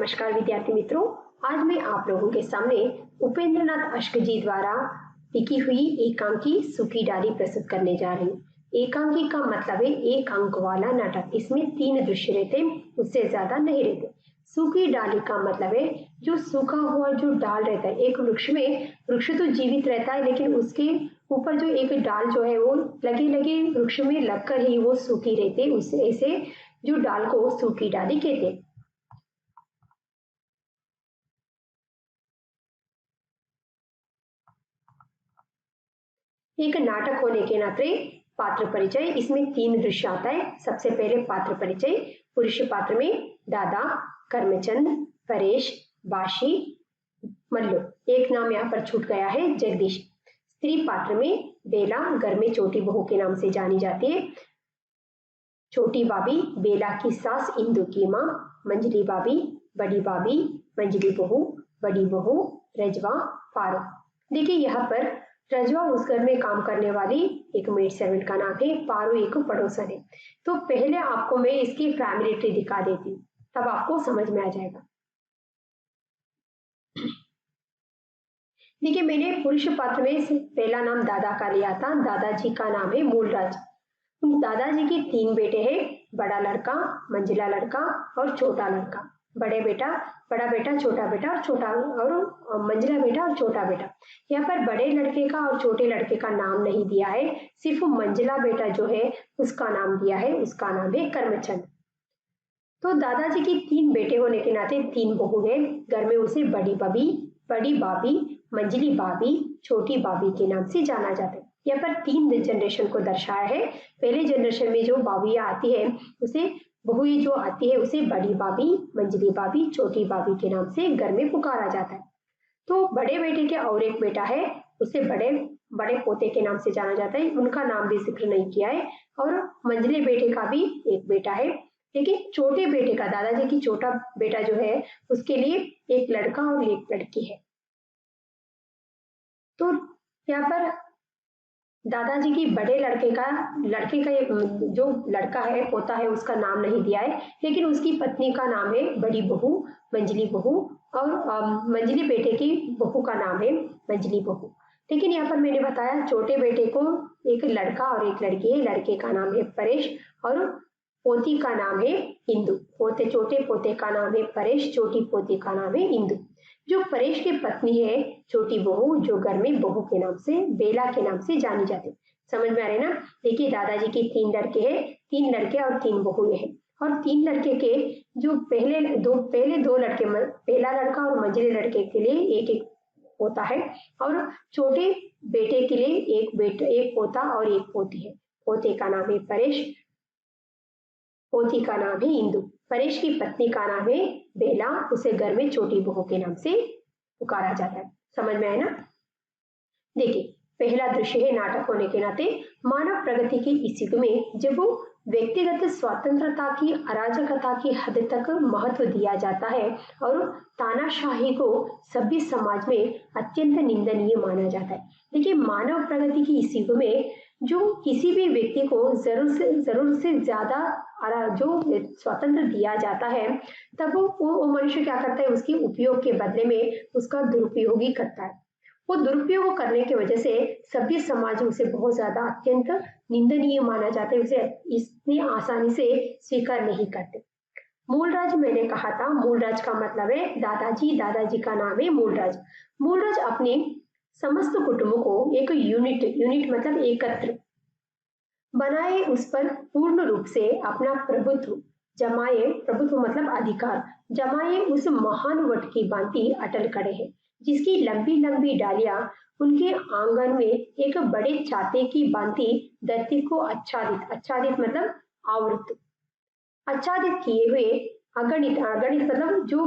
नमस्कार विद्यार्थी मित्रों, आज मैं आप लोगों के सामने उपेंद्रनाथ अश्क जी द्वारा लिखी हुई एकांकी सूखी डाली प्रस्तुत करने जा रही हूँ। एकांकी का मतलब है एक अंक वाला नाटक। इसमें 3 दृश्य रहते, उससे ज्यादा नहीं रहते। सूखी डाली का मतलब है जो सूखा हुआ जो डाल रहता है। एक वृक्ष में, वृक्ष तो जीवित रहता है लेकिन उसके ऊपर जो एक डाल जो है वो लगे लगे वृक्ष में लगकर ही वो सूखी रहती, उससे ऐसे जो डाल को सूखी डाली कहते हैं। एक नाटक होने के नाते पात्र परिचय, इसमें 3 दृश्य आता है। सबसे पहले पात्र परिचय। पुरुष पात्र में दादा, करमचंद, परेश, बाशी, मल्लू। एक नाम यहाँ पर छूट गया है, जगदीश। स्त्री पात्र में बेला, घर में छोटी बहू के नाम से जानी जाती है। छोटी भाभी, बेला की सास, इंदु की माँ। मंजली भाभी, बड़ी भाभी, मंजली बहू, बड़ी बहू, रजवा, पारो। देखिए यहाँ पर रजवा उस घर में काम करने वाली एक मेड सर्वेंट का नाम है, पारो एक पड़ोसन है। तो पहले आपको मैं इसकी फैमिली ट्री दिखा देती हूँ, तब आपको समझ में आ जाएगा। देखिए मैंने पुरुष पात्र में पहला नाम दादा का लिया था। दादाजी का नाम है मूलराज। दादाजी के 3 बेटे हैं, बड़ा लड़का, मंझला लड़का और छोटा लड़का। बड़ा बेटा, छोटा बेटा और छोटा और मंझला बेटा और छोटा बेटा। यहाँ पर बड़े लड़के का और छोटे लड़के का नाम नहीं दिया है, सिर्फ मंझला बेटा जो है उसका नाम दिया है, उसका नाम है करमचंद। तो दादाजी की 3 बेटे होने के नाते 3 बहू है। घर में उसे बड़ी भाभी, मंझली भाभी, छोटी भाभी के नाम से जाना जाता है। यहाँ पर 3 जनरेशन को दर्शाया है। पहले जनरेशन में जो भाभियाँ आती है उसे बहू जो आती है उसे बड़ी भाभी, मंझली भाभी, छोटी भाभी के नाम से घर में पुकारा जाता है। तो बड़े बेटे के और एक बेटा है, उसे बड़े पोते के नाम से जाना जाता है, उनका नाम भी जिक्र नहीं किया है। और मंझले बेटे का भी एक बेटा है, लेकिन छोटे बेटे का, दादाजी की छोटा बेटा जो है उसके लिए एक लड़का और एक लड़की है। तो यहाँ पर दादाजी की बड़े लड़के का जो लड़का है, पोता है, उसका नाम नहीं दिया है, लेकिन उसकी पत्नी का नाम है बड़ी बहू, मंझली बहू, और मंझली बेटे की बहू का नाम है मंझली बहू। लेकिन यहाँ पर मैंने बताया छोटे बेटे को एक लड़का और एक लड़की है। लड़के का नाम है परेश और पोती का नाम है इंदु। छोटे पोते का नाम है परेश, छोटी पोती का नाम है इंदु। जो परेश की पत्नी है छोटी बहू, जो घर में बहू के नाम से, बेला के नाम से जानी जाती है। समझ में आ रहे ना। देखिए दादाजी के 3 लड़के हैं, 3 लड़के और 3 बहुएं हैं। और 3 लड़के के जो पहले दो लड़के, पहला लड़का और मंझले लड़के के लिए एक एक पोता है, और छोटे बेटे के लिए एक पोता और एक पोती है। पोते का नाम है परेश, पोती का नाम है इंदु। परेश की पत्नी का नाम है बेला, उसे घर में छोटी बहू के नाम से पुकारा जाता है। समझ में आया ना। देखिए पहला दृश्य है नाटक होने के नाते मानव प्रगति की इस युग में जब वो व्यक्तिगत स्वतंत्रता की अराजकता की हद तक महत्व दिया जाता है और तानाशाही को सभ्य समाज में अत्यंत निंदनीय माना जाता है। देखिए मानव प्रगति की इस युग में जो किसी भी व्यक्ति को जरूर से ज्यादा जो स्वतंत्र दिया जाता है, तब वो मनुष्य क्या करता है, उसके उपयोग के बदले में उसका दुरुपयोग ही करता है। वो दुरुपयोग करने की वजह से सभ्य समाज उसे बहुत ज्यादा अत्यंत निंदनीय माना जाता है, उसे इतनी आसानी से स्वीकार नहीं करते। मूलराज मैंने कहा था, मूलराज का मतलब है दादाजी का नाम है मूलराज। मूलराज अपने समस्त कुटुंब को एक यूनिट मतलब एकत्र बनाए, उस पर पूर्ण रूप से अपना प्रभुत्व जमाए, प्रभुत्व मतलब अधिकार जमाए, उस महान वट की भांति अटल खड़े हैं, जिसकी लंबी लंबी डालियां उनके आंगन में एक बड़े छाते की भांति धरती को आच्छादित मतलब आवृत, आच्छादित किए हुए अगणित मतलब जो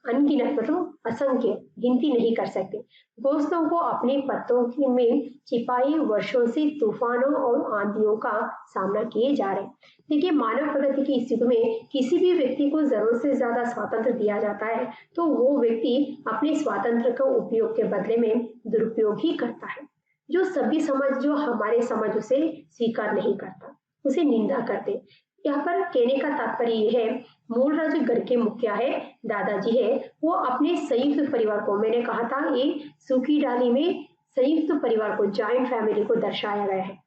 अनगिनत मतलब असंख्य, गिनती नहीं कर सकते दोस्तों को अपने पत्तों में छिपाई वर्षों से तूफानों और आंधियों का सामना किए जा रहे हैं। देखिए मानव प्रगति की स्थिति में किसी भी व्यक्ति को जरूरत से ज्यादा स्वातंत्र दिया जाता है तो वो व्यक्ति अपने स्वातंत्र का उपयोग के बदले में दुरुपयोग ही करता है। जो सभी समाज, जो हमारे समाज उसे स्वीकार नहीं करता, उसे निंदा करते। यहाँ पर कहने का तात्पर्य ये है, मूलराज घर के मुखिया है, दादाजी है, वो अपने संयुक्त परिवार को, मैंने कहा था ये सूखी डाली में संयुक्त परिवार को, जॉइंट फैमिली को दर्शाया गया है।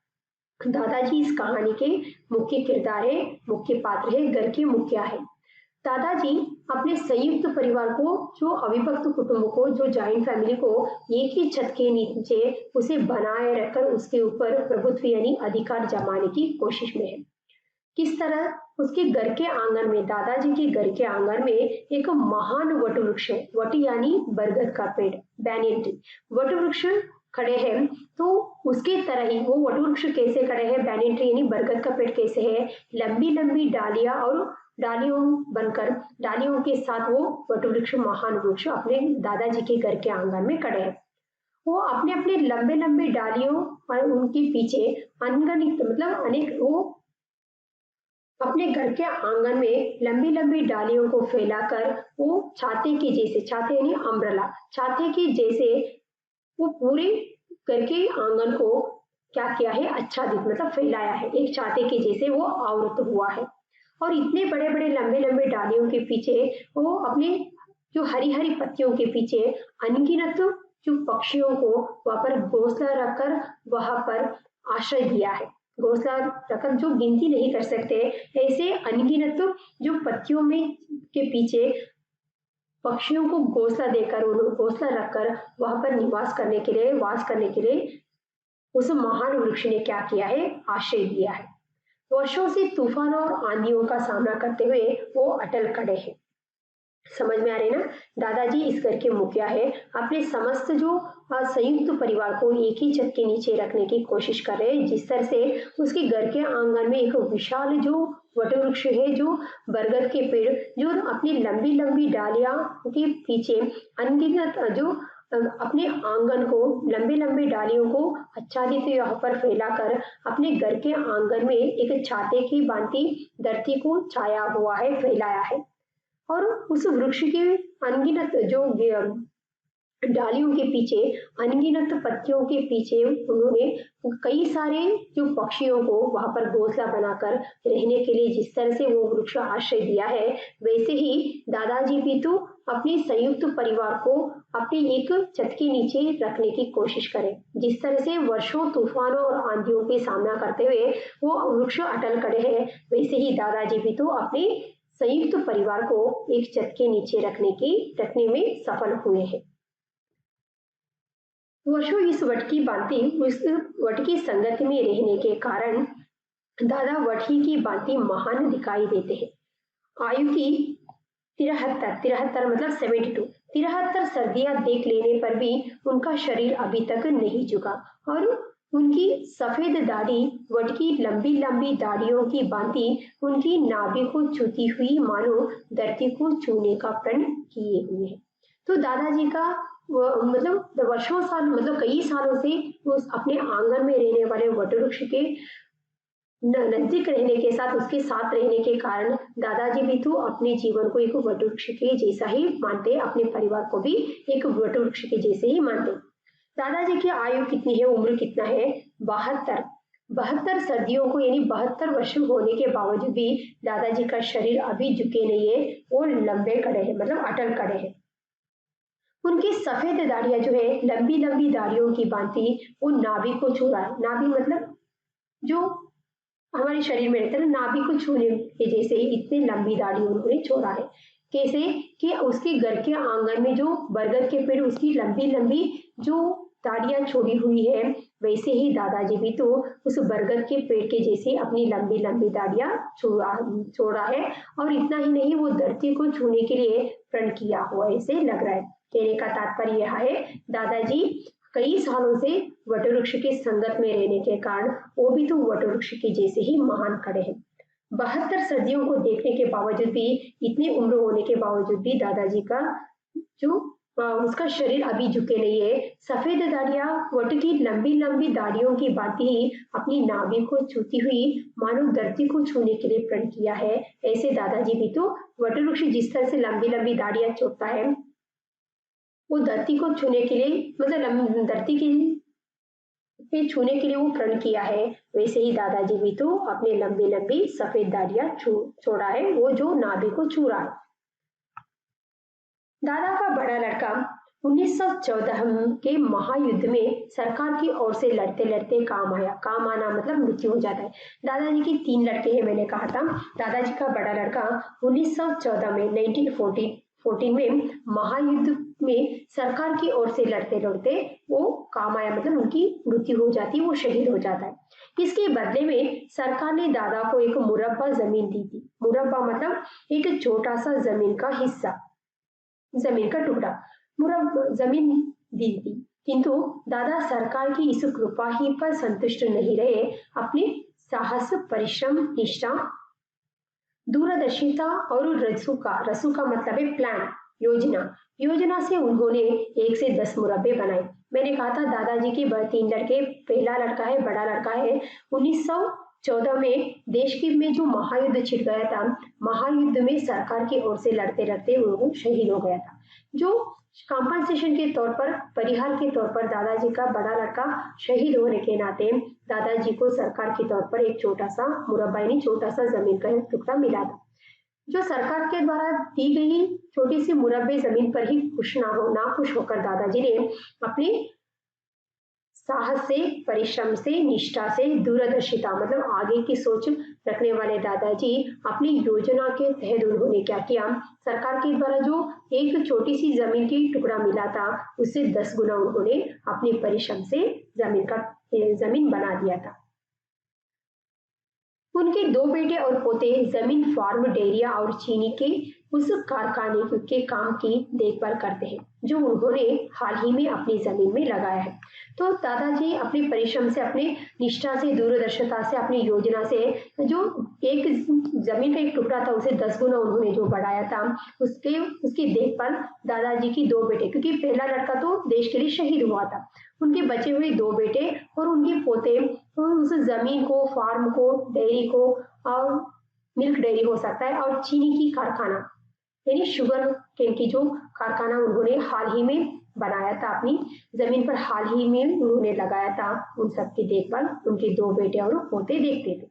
दादाजी इस कहानी के मुख्य किरदार है, मुख्य पात्र है, घर के मुखिया है। दादाजी अपने संयुक्त परिवार को, जो अविभक्त कुटुंब को, जो जॉइंट फैमिली को एक ही छत के नीचे उसे बनाए रखकर उसके ऊपर प्रभुत्व यानी अधिकार जमाने की कोशिश में है। किस तरह उसके घर के आंगन में, दादाजी के घर के आंगन में एक महान वट वृक्ष है, वट यानी बरगद का पेड़, बैनियन ट्री, वट वृक्ष खड़े हैं। तो उसके तरह ही वो वट वृक्ष कैसे खड़े हैं, बैनियन ट्री यानी बरगद का पेड़ कैसे है, लंबी लंबी डालियां और डालियों बनकर, डालियों के साथ वो वट वृक्ष, महान वृक्ष अपने दादाजी के घर के आंगन में खड़े हैं। वो अपने अपने लंबे लंबे डालियों और उनके पीछे अनगणित मतलब अनेक, वो अपने घर के आंगन में लंबी लंबी डालियों को फैलाकर वो छाते के जैसे, छाते यानी अम्ब्रेला, छाते के जैसे वो पूरे घर के आंगन को क्या किया है, आच्छादित मतलब फैलाया है, एक छाते के जैसे वो आवृत हुआ है। और इतने बड़े बड़े लंबे लंबे डालियों के पीछे वो अपने जो हरी हरी पत्तियों के पीछे अनगिनत जो पक्षियों को वहां पर घोंसला रखकर वहां पर आश्रय दिया है। घोंसला रखकर जो गिनती नहीं कर सकते, ऐसे अनगिनत जो पत्तियों में के पीछे पक्षियों को घोंसला देकर, उन्हें घोंसला रखकर वहां पर निवास करने के लिए, वास करने के लिए उस महान वृक्ष ने क्या किया है, आश्रय दिया है। वर्षों से तूफानों और आंधियों का सामना करते हुए वो अटल खड़े हैं। समझ में आ रही ना, दादाजी इस घर के मुखिया है, अपने समस्त जो संयुक्त परिवार को एक ही छत के नीचे रखने की कोशिश कर रहे हैं। जिस तरह से उसके घर के आंगन में एक विशाल जो वट वृक्ष है, जो बरगद के पेड़, जो अपनी लंबी लंबी डालियां के पीछे अनगिनत जो अपने आंगन को, लंबे लंबे डालियों को आच्छादित यहाँ पर फैलाकर अपने घर के आंगन में एक छाते की भांति धरती को छाया हुआ है, फैलाया है। और उस वृक्ष के अनगिनत जो डालियों के पीछे, अनगिनत पत्तियों के पीछे उन्होंने कई सारे जो पक्षियों को वहां पर घोंसला बनाकर रहने के लिए जिस तरह से वो वृक्ष आश्रय दिया है, वैसे ही दादाजी भी तो अपने संयुक्त परिवार को अपनी एक छत के नीचे रखने की कोशिश करें। जिस तरह से वर्षों तूफानों और आंधियों के सामना करते हुए वो वृक्ष अटल खड़े हैं, वैसे ही दादाजी भी तो अपने संयुक्त परिवार को एक छत के नीचे रखने में सफल हुए हैं। वर्षों इस वट की भांति, उस वट की संगति में रहने के कारण दादा वट ही की भांति महान दिखाई देते हैं। आयु की 73 मतलब 72, 73 सर्दियां देख लेने पर भी उनका शरीर अभी तक नहीं झुका और उनकी सफेद दाढ़ी वट की लंबी लंबी दाढ़ियों की भांति उनकी नाभि को छूती हुई मानो धरती को छूने का प्रण किए हुए है। तो दादाजी का मतलब वर्षों साल मतलब कई सालों से उस अपने आंगन में रहने वाले वट वृक्ष के नजदीक रहने के साथ, उसके साथ रहने के कारण दादाजी भी तो अपने जीवन को एक वट वृक्ष के जैसा ही मानते, अपने परिवार को भी एक वट वृक्ष के जैसे ही मानते। दादाजी की आयु कितनी है, उम्र कितना है, 72। 72 सर्दियों को यानी 72 वर्ष होने के बावजूद भी दादाजी का शरीर अभी झुके नहीं है, वो लंबे खड़े हैं, मतलब अटल खड़े हैं। उनकी सफेद दाढ़ियां जो है लंबी लंबी दाढ़ियों की भांति वो नाभि को छू रहा है। नाभि मतलब जो हमारे शरीर में रहता है ना, नाभि को छूने के जैसे ही इतनी लंबी दाढ़ी उन्होंने छोड़ा है। कैसे कि उसके घर के आंगन में जो बरगद के पेड़, उसकी लंबी लंबी जो दाढ़ियां छोड़ी हुई है, वैसे ही दादाजी भी तो उस बरगद के पेड़ के जैसे अपनी लंबी लंबी दाढ़ियां छोड़ा है। और इतना ही नहीं, वो धरती को छूने के लिए प्रण किया हुआ ऐसे लग रहा है। कहने का तात्पर्य यह है, दादाजी कई सालों से वट वृक्ष की संगत में रहने के कारण वो भी तो वट वृक्ष के जैसे ही महान खड़े हैं। 72 सदियों को देखने के बावजूद भी, इतनी उम्र होने के बावजूद भी दादाजी का जो उसका शरीर अभी झुके नहीं है। सफेद दाढ़ियां वट की लंबी लंबी दाढ़ियों की भांति ही अपनी नाभि को छूती हुई मानो धरती को छूने के लिए प्रण किया है। ऐसे दादाजी भी तो वट वृक्ष जिस तरह से लंबी लंबी दाढ़ियां छोड़ता है, वो धरती को छूने के लिए, मतलब धरती की पे छूने के लिए वो प्रण किया है, वैसे ही दादाजी भी तो अपने लंबी लंबी सफेद दाढ़ियां छोड़ा है, वो जो नाभि को छू रहा है। दादा का बड़ा लड़का 1914 के महायुद्ध में सरकार की ओर से लड़ते लड़ते काम आया। काम आना मतलब मृत्यु हो जाता है। दादाजी के 3 लड़के हैं, मैंने कहा था। दादाजी का बड़ा लड़का 1914 में 1914 में महायुद्ध में सरकार की ओर से लड़ते लड़ते वो काम आया, मतलब उनकी मृत्यु हो जाती है, वो शहीद हो जाता है। इसके बदले में सरकार ने दादा को एक मुरब्बा जमीन दी थी। मुरब्बा मतलब एक छोटा सा जमीन का हिस्सा, जमीन का टुकड़ा, जमीन दी थी। किंतु दादा सरकार की इस कृपा ही पर संतुष्ट नहीं रहे। अपने साहस, परिश्रम, निष्ठा, दूरदर्शिता और रसू का मतलब है प्लान, योजना से उन्होंने 1 से 10 मुरब्बे बनाए। मैंने कहा था दादाजी के 3 लड़के, पहला लड़का है, बड़ा लड़का है, 1914 में देश के में जो महायुद्ध छिड़ गया था, महायुद्ध में सरकार की ओर से लड़ते लड़ते वो शहीद हो गया था। जो कॉम्पनसेशन के तौर पर, परिहार के तौर पर दादाजी का बड़ा लड़का शहीद होने के नाते दादाजी को सरकार के तौर पर एक छोटा सा मुरब्बा यानी छोटा सा जमीन का टुकड़ा मिला था। जो सरकार के द्वारा दी गई छोटी सी मुरब्बे जमीन पर ही ना खुश होकर दादाजी ने अपने साहस से, परिश्रम से, निष्ठा से, दूरदर्शिता मतलब आगे की सोच रखने वाले दादाजी अपनी योजना के तहत उन्होंने क्या किया, सरकार के द्वारा जो एक छोटी सी जमीन की टुकड़ा मिला था उससे 10 गुना उन्होंने अपने परिश्रम से जमीन बना दिया था। उनके 2 बेटे और पोते जमीन, फार्म, डेयरिया और चीनी के उस कारखाने के काम की देखभाल करते हैं जो उन्होंने हाल ही में अपनी जमीन में लगाया है। तो दादाजी अपने परिश्रम से, अपने निष्ठा से, दूरदर्शिता से, अपनी योजना से जो एक जमीन का एक टुकड़ा था उसे 10 गुना उन्होंने जो बढ़ाया था, उसकी देखभाल दादाजी की 2 बेटे, क्योंकि पहला लड़का तो देश के लिए शहीद हुआ था, उनके बचे हुए 2 बेटे और उनके पोते उस जमीन को, फार्म को, डेयरी को, और मिल्क डेयरी हो सकता है, और चीनी की कारखाना यानी शुगर केन की जो कारखाना उन्होंने हाल ही में बनाया था, अपनी जमीन पर हाल ही में उन्होंने लगाया था, उन सब की देखभाल उनके 2 बेटे और पोते देखते थे।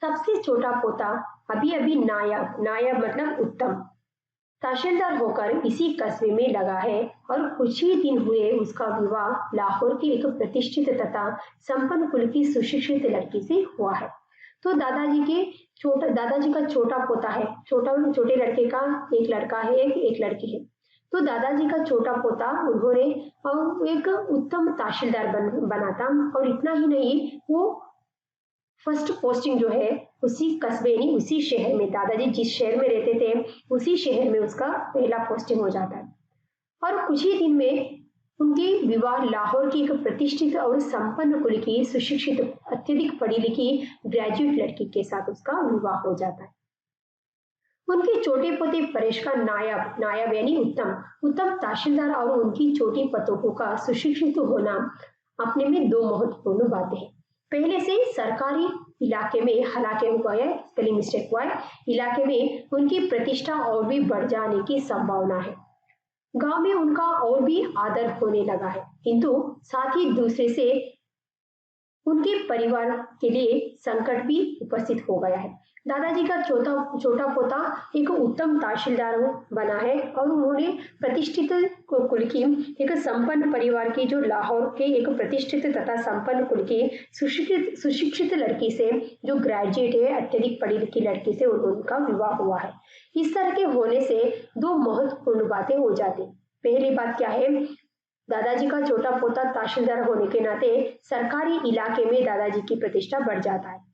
सबसे छोटा पोता अभी अभी नायब मतलब उत्तम तहसीलदार होकर इसी कस्बे में लगा है और कुछ ही दिन हुए उसका विवाह लाहौर की एक प्रतिष्ठित तथा संपन्न कुल की सुशिक्षित लड़की से हुआ है। तो दादाजी का छोटा पोता है, छोटे लड़के का एक लड़का है, एक लड़की है। तो दादाजी का छोटा पोता उन्होंने एक उत्तम तहसीलदार बना था, और इतना ही नहीं, वो फर्स्ट पोस्टिंग जो है उसी कस्बे यानी उसी शहर में, दादाजी जिस शहर में रहते थे उसी शहर में उसका पहला पोस्टिंग हो जाता है। और कुछ ही दिन में उनकी विवाह लाहौर की एक प्रतिष्ठित और संपन्न कुल की सुशिक्षित, अत्यधिक पढ़ी लिखी ग्रेजुएट लड़की के साथ उसका विवाह हो जाता है। उनके छोटे पोते परेश का नायब यानी उत्तम तहसीलदार और उनकी छोटी पतोहू का सुशिक्षित होना अपने में 2 महत्वपूर्ण बातें हैं। पहले से सरकारी इलाके में, हालांकि हुआ है, स्पेलिंग मिस्टेक हुआ है, इलाके में उनकी प्रतिष्ठा और भी बढ़ जाने की संभावना है। गांव में उनका और भी आदर होने लगा है, किंतु साथ ही दूसरे से उनके परिवार के लिए संकट भी उपस्थित हो गया है। दादाजी का छोटा पोता एक उत्तम तहसीलदार बना है और उन्होंने प्रतिष्ठित कुल की एक संपन्न परिवार की, जो लाहौर के एक प्रतिष्ठित तथा संपन्न कुल की सुशिक्षित लड़की से, जो ग्रेजुएट है, अत्यधिक पढ़ी लिखी लड़की से उनका विवाह हुआ है। इस तरह के होने से 2 महत्वपूर्ण बातें हो जाती। पहली बात क्या है, दादाजी का छोटा पोता तहसीलदार होने के नाते सरकारी इलाके में दादाजी की प्रतिष्ठा बढ़ जाता है,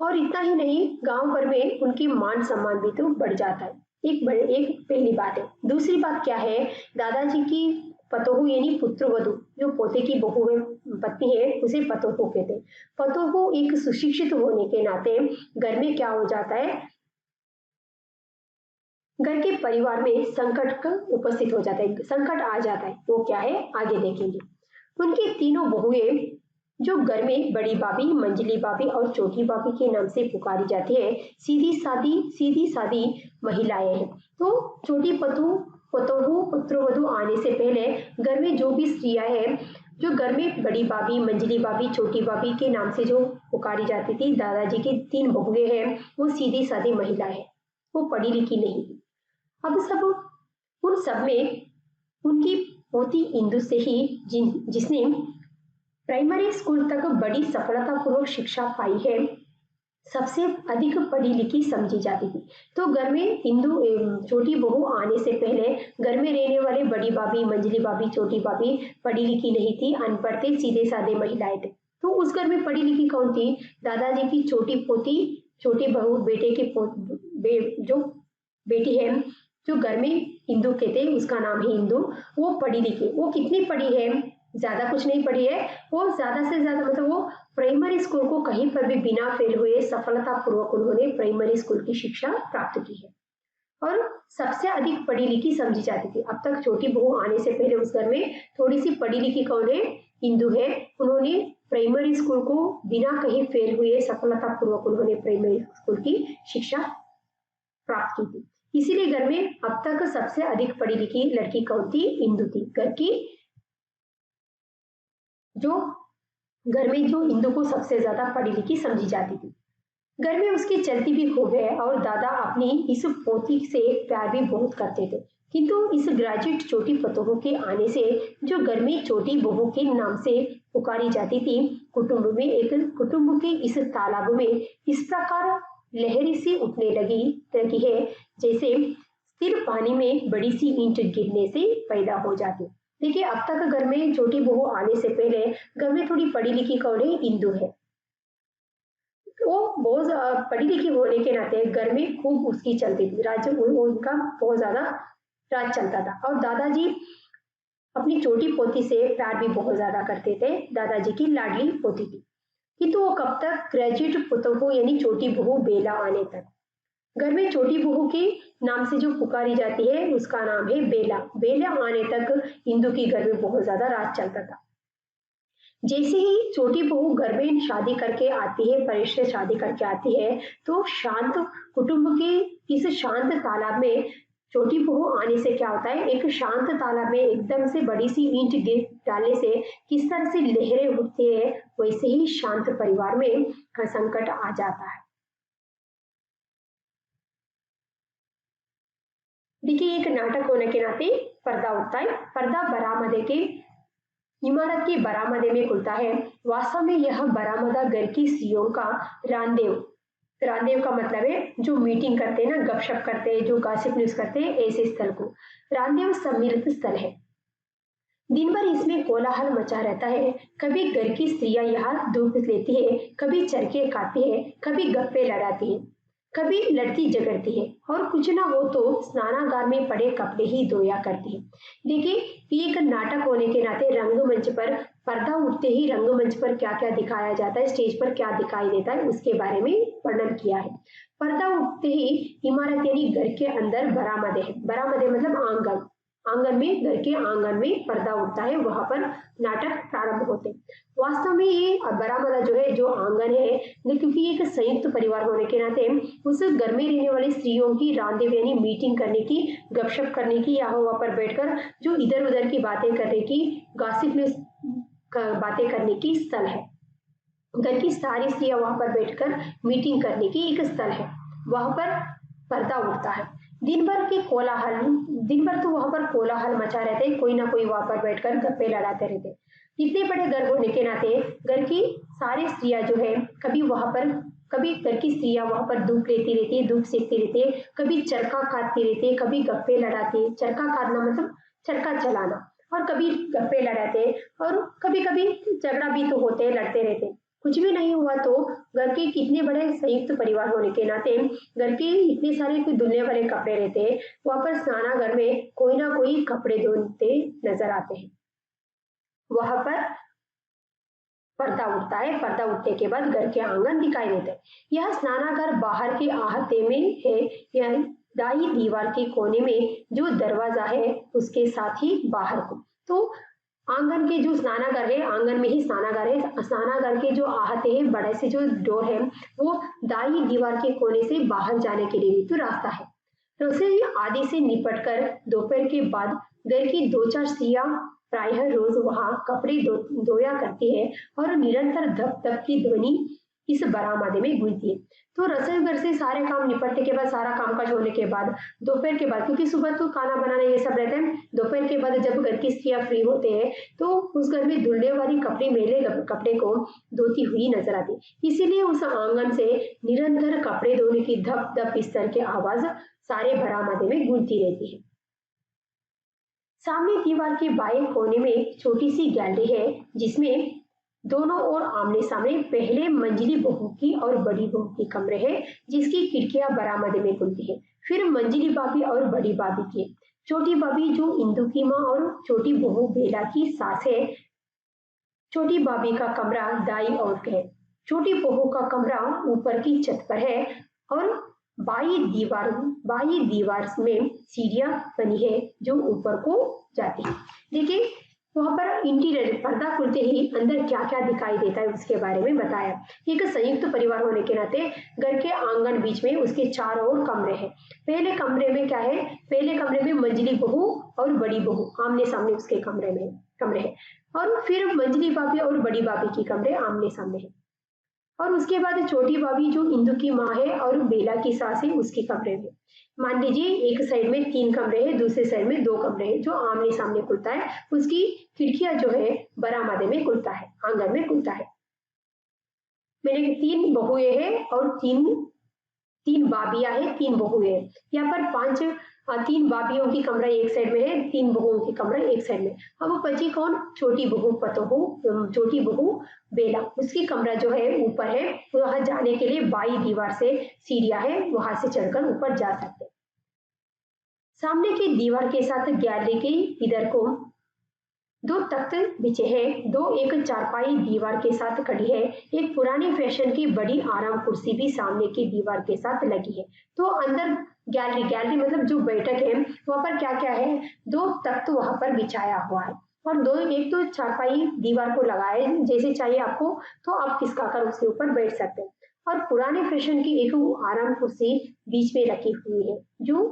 और इतना ही नहीं, गांव भर में उनकी मान सम्मान भी तो बढ़ जाता है। एक पहली बात है। दूसरी बात क्या है, दादाजी की पतोहू यानी पुत्रवधू, जो पोते की बहू है, पत्नी है, उसे पतोहू कहते हैं। पतोहू एक सुशिक्षित होने के नाते घर में क्या हो जाता है, घर के परिवार में संकट उपस्थित हो जाता है, संकट आ जाता है। वो क्या है, आगे देखेंगे। उनकी तीनों बहुएं, जो घर में बड़ी भाभी, मंजली भाभी और छोटी भाभी के नाम से पुकारी जाती है, सीधी सादी महिलाएं हैं। तो छोटी पतोहू, पुत्रवधू आने से पहले घर में जो भी स्त्रियां हैं जो घर में बड़ी भाभी, मंजली भाभी, छोटी भाभी के नाम से जो पुकारी जाती थी, दादाजी की 3 बहुएं हैं, वो सीधी-सादी महिला है, वो पढ़ी लिखी नहीं थी। अब सब उन सब में उनकी पोती इंदु से ही जिसने प्राइमरी स्कूल तक बड़ी सफलतापूर्वक शिक्षा पाई है, सबसे अधिक पढ़ी लिखी समझी जाती थी। तो घर में इंदु छोटी बहू आने से पहले घर में रहने वाले बड़ी भाभी, मंजली भाभी, छोटी भाभी पढ़ी लिखी नहीं थी, अनपढ़ थे, सीधे साधे महिलाएं थे। तो उस घर में पढ़ी लिखी कौन थी? दादाजी की छोटी पोती, छोटी बहू, बेटे की जो बेटी है, जो घर में इंदु के थे, उसका नाम है इंदु। वो पढ़ी लिखी, वो कितनी पढ़ी है? ज्यादा कुछ नहीं पढ़ी है, वो ज्यादा से ज्यादा मतलब वो प्राइमरी स्कूल को कहीं पर भी बिना फेल हुए सफलतापूर्वक उन्होंने प्राइमरी स्कूल की शिक्षा प्राप्त की है और सबसे अधिक पढ़ी लिखी समझी जाती थी। अब तक छोटी बहू आने से पहले उस घर में थोड़ी सी पढ़ी लिखी कौन है? इंदु है। उन्होंने प्राइमरी स्कूल को बिना कहीं फेल हुए सफलतापूर्वक उन्होंने प्राइमरी स्कूल की शिक्षा प्राप्त की थी। इसीलिए घर में अब तक सबसे अधिक पढ़ी लिखी लड़की कौन थी? इंदु थी। घर की जो घर में जो इंदु को सबसे ज्यादा पढ़ी लिखी समझी जाती थी। घर में उसकी चलती भी खूब है और दादा अपनी इस पोती से प्यार भी बहुत करते थे। किंतु इस ग्रेजुएट छोटी पतोहू के आने से जो घर में छोटी बहू के नाम से पुकारी जाती थी, कुटुंब के इस तालाब में इस प्रकार लहरी सी उठने लगी है, जैसे स्थिर पानी में बड़ी सी ईंट गिरने से पैदा हो जाती। देखिए, अब तक घर में छोटी बहू आने से पहले घर में थोड़ी पढ़ी लिखी कौन है? इंदु है। वो बहुत पढ़ी लिखी होने के नाते घर में खूब उसकी चलती थी, राज्य उनका बहुत ज्यादा राज चलता था और दादाजी अपनी छोटी पोती से प्यार भी बहुत ज्यादा करते थे। दादाजी की लाडली पोती थी। किंतु वो कब तक? ग्रेजुएट पुतोहू यानी छोटी बहू बेला आने तक। घर में छोटी बहू के नाम से जो पुकारी जाती है, उसका नाम है बेला। बेला आने तक इंदु की घर में बहुत ज्यादा राज चलता था। जैसे ही छोटी बहू घर में शादी करके आती है, परेश से शादी करके आती है, तो शांत कुटुंब के इस शांत तालाब में छोटी बहू आने से क्या होता है? एक शांत तालाब में एकदम से बड़ी सी ईंट गिर डालने से किस तरह से लहरें उठती है, वैसे ही शांत परिवार में संकट आ जाता है। देखिए, एक नाटक होने के नाते पर्दा उठता है। पर्दा बरामदे के इमारत के बरामदे में खुलता है। वास्तव में यह बरामदा घर की स्त्रियों का रांदेव रांदेव का मतलब है जो मीटिंग करते हैं ना, गपशप करते हैं, जो गॉसिप न्यूज करते हैं, ऐसे स्थल को रांदेव सम्मिलित स्थल है। दिन भर इसमें कोलाहल मचा रहता है। कभी घर की स्त्रियां यहाँ धूप लेती है, कभी चरखे काटती है, कभी गप्पे लड़ाती है, कभी लड़ती झगड़ती है और कुछ ना हो तो स्नानागार में पड़े कपड़े ही धोया करती है। देखिए, ये एक नाटक होने के नाते रंगमंच पर पर्दा उठते ही रंगमंच पर क्या क्या दिखाया जाता है, स्टेज पर क्या दिखाई देता है, उसके बारे में वर्णन किया है। पर्दा उठते ही इमारत यानी घर के अंदर बरामदे है। बरामदे मतलब आंगन। आंगन में, घर के आंगन में पर्दा उठता है, वहां पर नाटक प्रारंभ होते हैं। वास्तव में ये बरामदा जो है, जो आंगन है, क्योंकि एक संयुक्त परिवार होने के नाते उस घर में रहने वाली स्त्रियों की रांदेव यानी मीटिंग करने की, गपशप करने की, या वहां पर बैठकर जो इधर उधर की बातें करने की, गॉसिप बातें करने की स्थल है। घर की सारी स्त्रियां वहां पर बैठकर मीटिंग करने की एक स्थल है। वहां पर पर्दा उठता है। दिन भर तो वहां पर कोलाहल मचा रहता है, कोई ना कोई वहां पर बैठकर गप्पे लड़ाते रहते। इतने बड़े घर होने के नाते घर की सारी स्त्रियां जो है, कभी घर की स्त्रियां वहां पर धूप लेती रहती है, धूप सेकती रहती है, कभी चरखा काटती रहती है, कभी गप्पे लड़ाती है। चरखा काटना मतलब चरखा चलाना, और कभी गप्पे लड़ाते और कभी कभी झगड़ा भी तो होते, लड़ते रहते। कुछ भी नहीं हुआ तो घर के कितने बड़े संयुक्त परिवार होने के नाते घर के इतने सारे कोई धुलने वाले कपड़े रहते हैं, वहां पर स्नानागार में कोई ना कोई कपड़े धोते नजर आते हैं। वहां पर पर्दा उठता है। पर्दा उठने के बाद घर के आंगन दिखाई देते हैं। यह स्नानागार बाहर के आहते में है। यह दाई दीवार के कोने में जो दरवाजा है, उसके साथ ही बाहर को। तो आंगन के जो स्नानागार है, आंगन में ही स्नानागार है। स्नानागार के जो आहते हैं, बड़े से जो डोर है, वो दाई दीवार के कोने से बाहर जाने के लिए भी तो रास्ता है। रसोई आदि से निपटकर दोपहर के बाद घर की 2-4 स्त्रियां प्रायः रोज वहां कपड़े धोया करती है और निरंतर धप धप की ध्वनि इस बरामदे में गूंजती है। तो रसोई घर से सारे काम निपटने के बाद, सारा काम काज होने के बाद, दोपहर के बाद, क्योंकि सुबह तो खाना बनाना ये सब रहता है, दोपहर के बाद जब घर की स्त्रियां फ्री होते हैं तो उस घर में धुलने वाली कपड़े, मैले कपड़े को धोती हुई नजर आती, इसीलिए उस आंगन से निरंतर कपड़े धोने की धप धप इस तरह की आवाज सारे बरामदे में गूंजती रहती है। सामने दीवार के बाएं कोने में छोटी सी गैलरी है जिसमें दोनों ओर आमने सामने पहले मंजिली बहू की और बड़ी बहू की कमरे हैं जिसकी खिड़कियां बरामदे में खुलती है। फिर मंजिली भाभी और बड़ी भाभी की, छोटी भाभी जो इंदु की माँ और छोटी बहू बेला की सास है, छोटी भाभी का कमरा दाई ओर है, छोटी बहू का कमरा ऊपर की छत पर है और बाई दीवार में सीढ़ियां बनी है जो ऊपर को जाती है। देखिए वहां पर इंटीरियर पर्दा खुलते ही अंदर क्या क्या दिखाई देता है उसके बारे में बताया। एक संयुक्त परिवार होने के नाते घर के आंगन बीच में उसके चारों ओर कमरे हैं। पहले कमरे में क्या है, पहले कमरे में मंजिली बहू और बड़ी बहू आमने सामने उसके कमरे हैं और फिर मंजिली भाभी और बड़ी भाभी की कमरे आमने सामने है और उसके बाद छोटी भाभी जो इंदु की माँ है और बेला की सास है उसके कमरे में। मान लीजिए एक साइड में 3 कमरे हैं, दूसरे साइड में 2 कमरे हैं जो आमने सामने खुलता है, उसकी खिड़कियां जो है बरामदे में खुलता है, आंगन में खुलता है। मैंने 3 बहुएं हैं और 3 भाभियां हैं, 3 बहुएं हैं। यहाँ पर 3 भाभियों की कमरा एक साइड में है, 3 बहुओं की कमरा एक साइड में। अब वो बची कौन, छोटी बहू छोटी बहू बेला, उसकी कमरा जो है ऊपर है, वहां जाने के लिए बाई दीवार से सीढ़ियां है, वहां से चढ़कर ऊपर जा सकते। सामने की दीवार के साथ गैलरी के इधर को 2 तख्त बिछे हैं, 2 एक चारपाई दीवार के साथ खड़ी है, एक पुरानी फैशन की बड़ी आराम कुर्सी भी सामने की दीवार के साथ लगी है। तो अंदर गैलरी मतलब जो बैठक है वहां पर क्या क्या है, 2 तख्त वहां पर बिछाया हुआ है और 2 एक तो चारपाई दीवार को लगाए, जैसे चाहिए आपको तो आप खिसका कर उसके ऊपर बैठ सकते हैं और पुराने फैशन की एक आराम कुर्सी बीच में रखी हुई है जो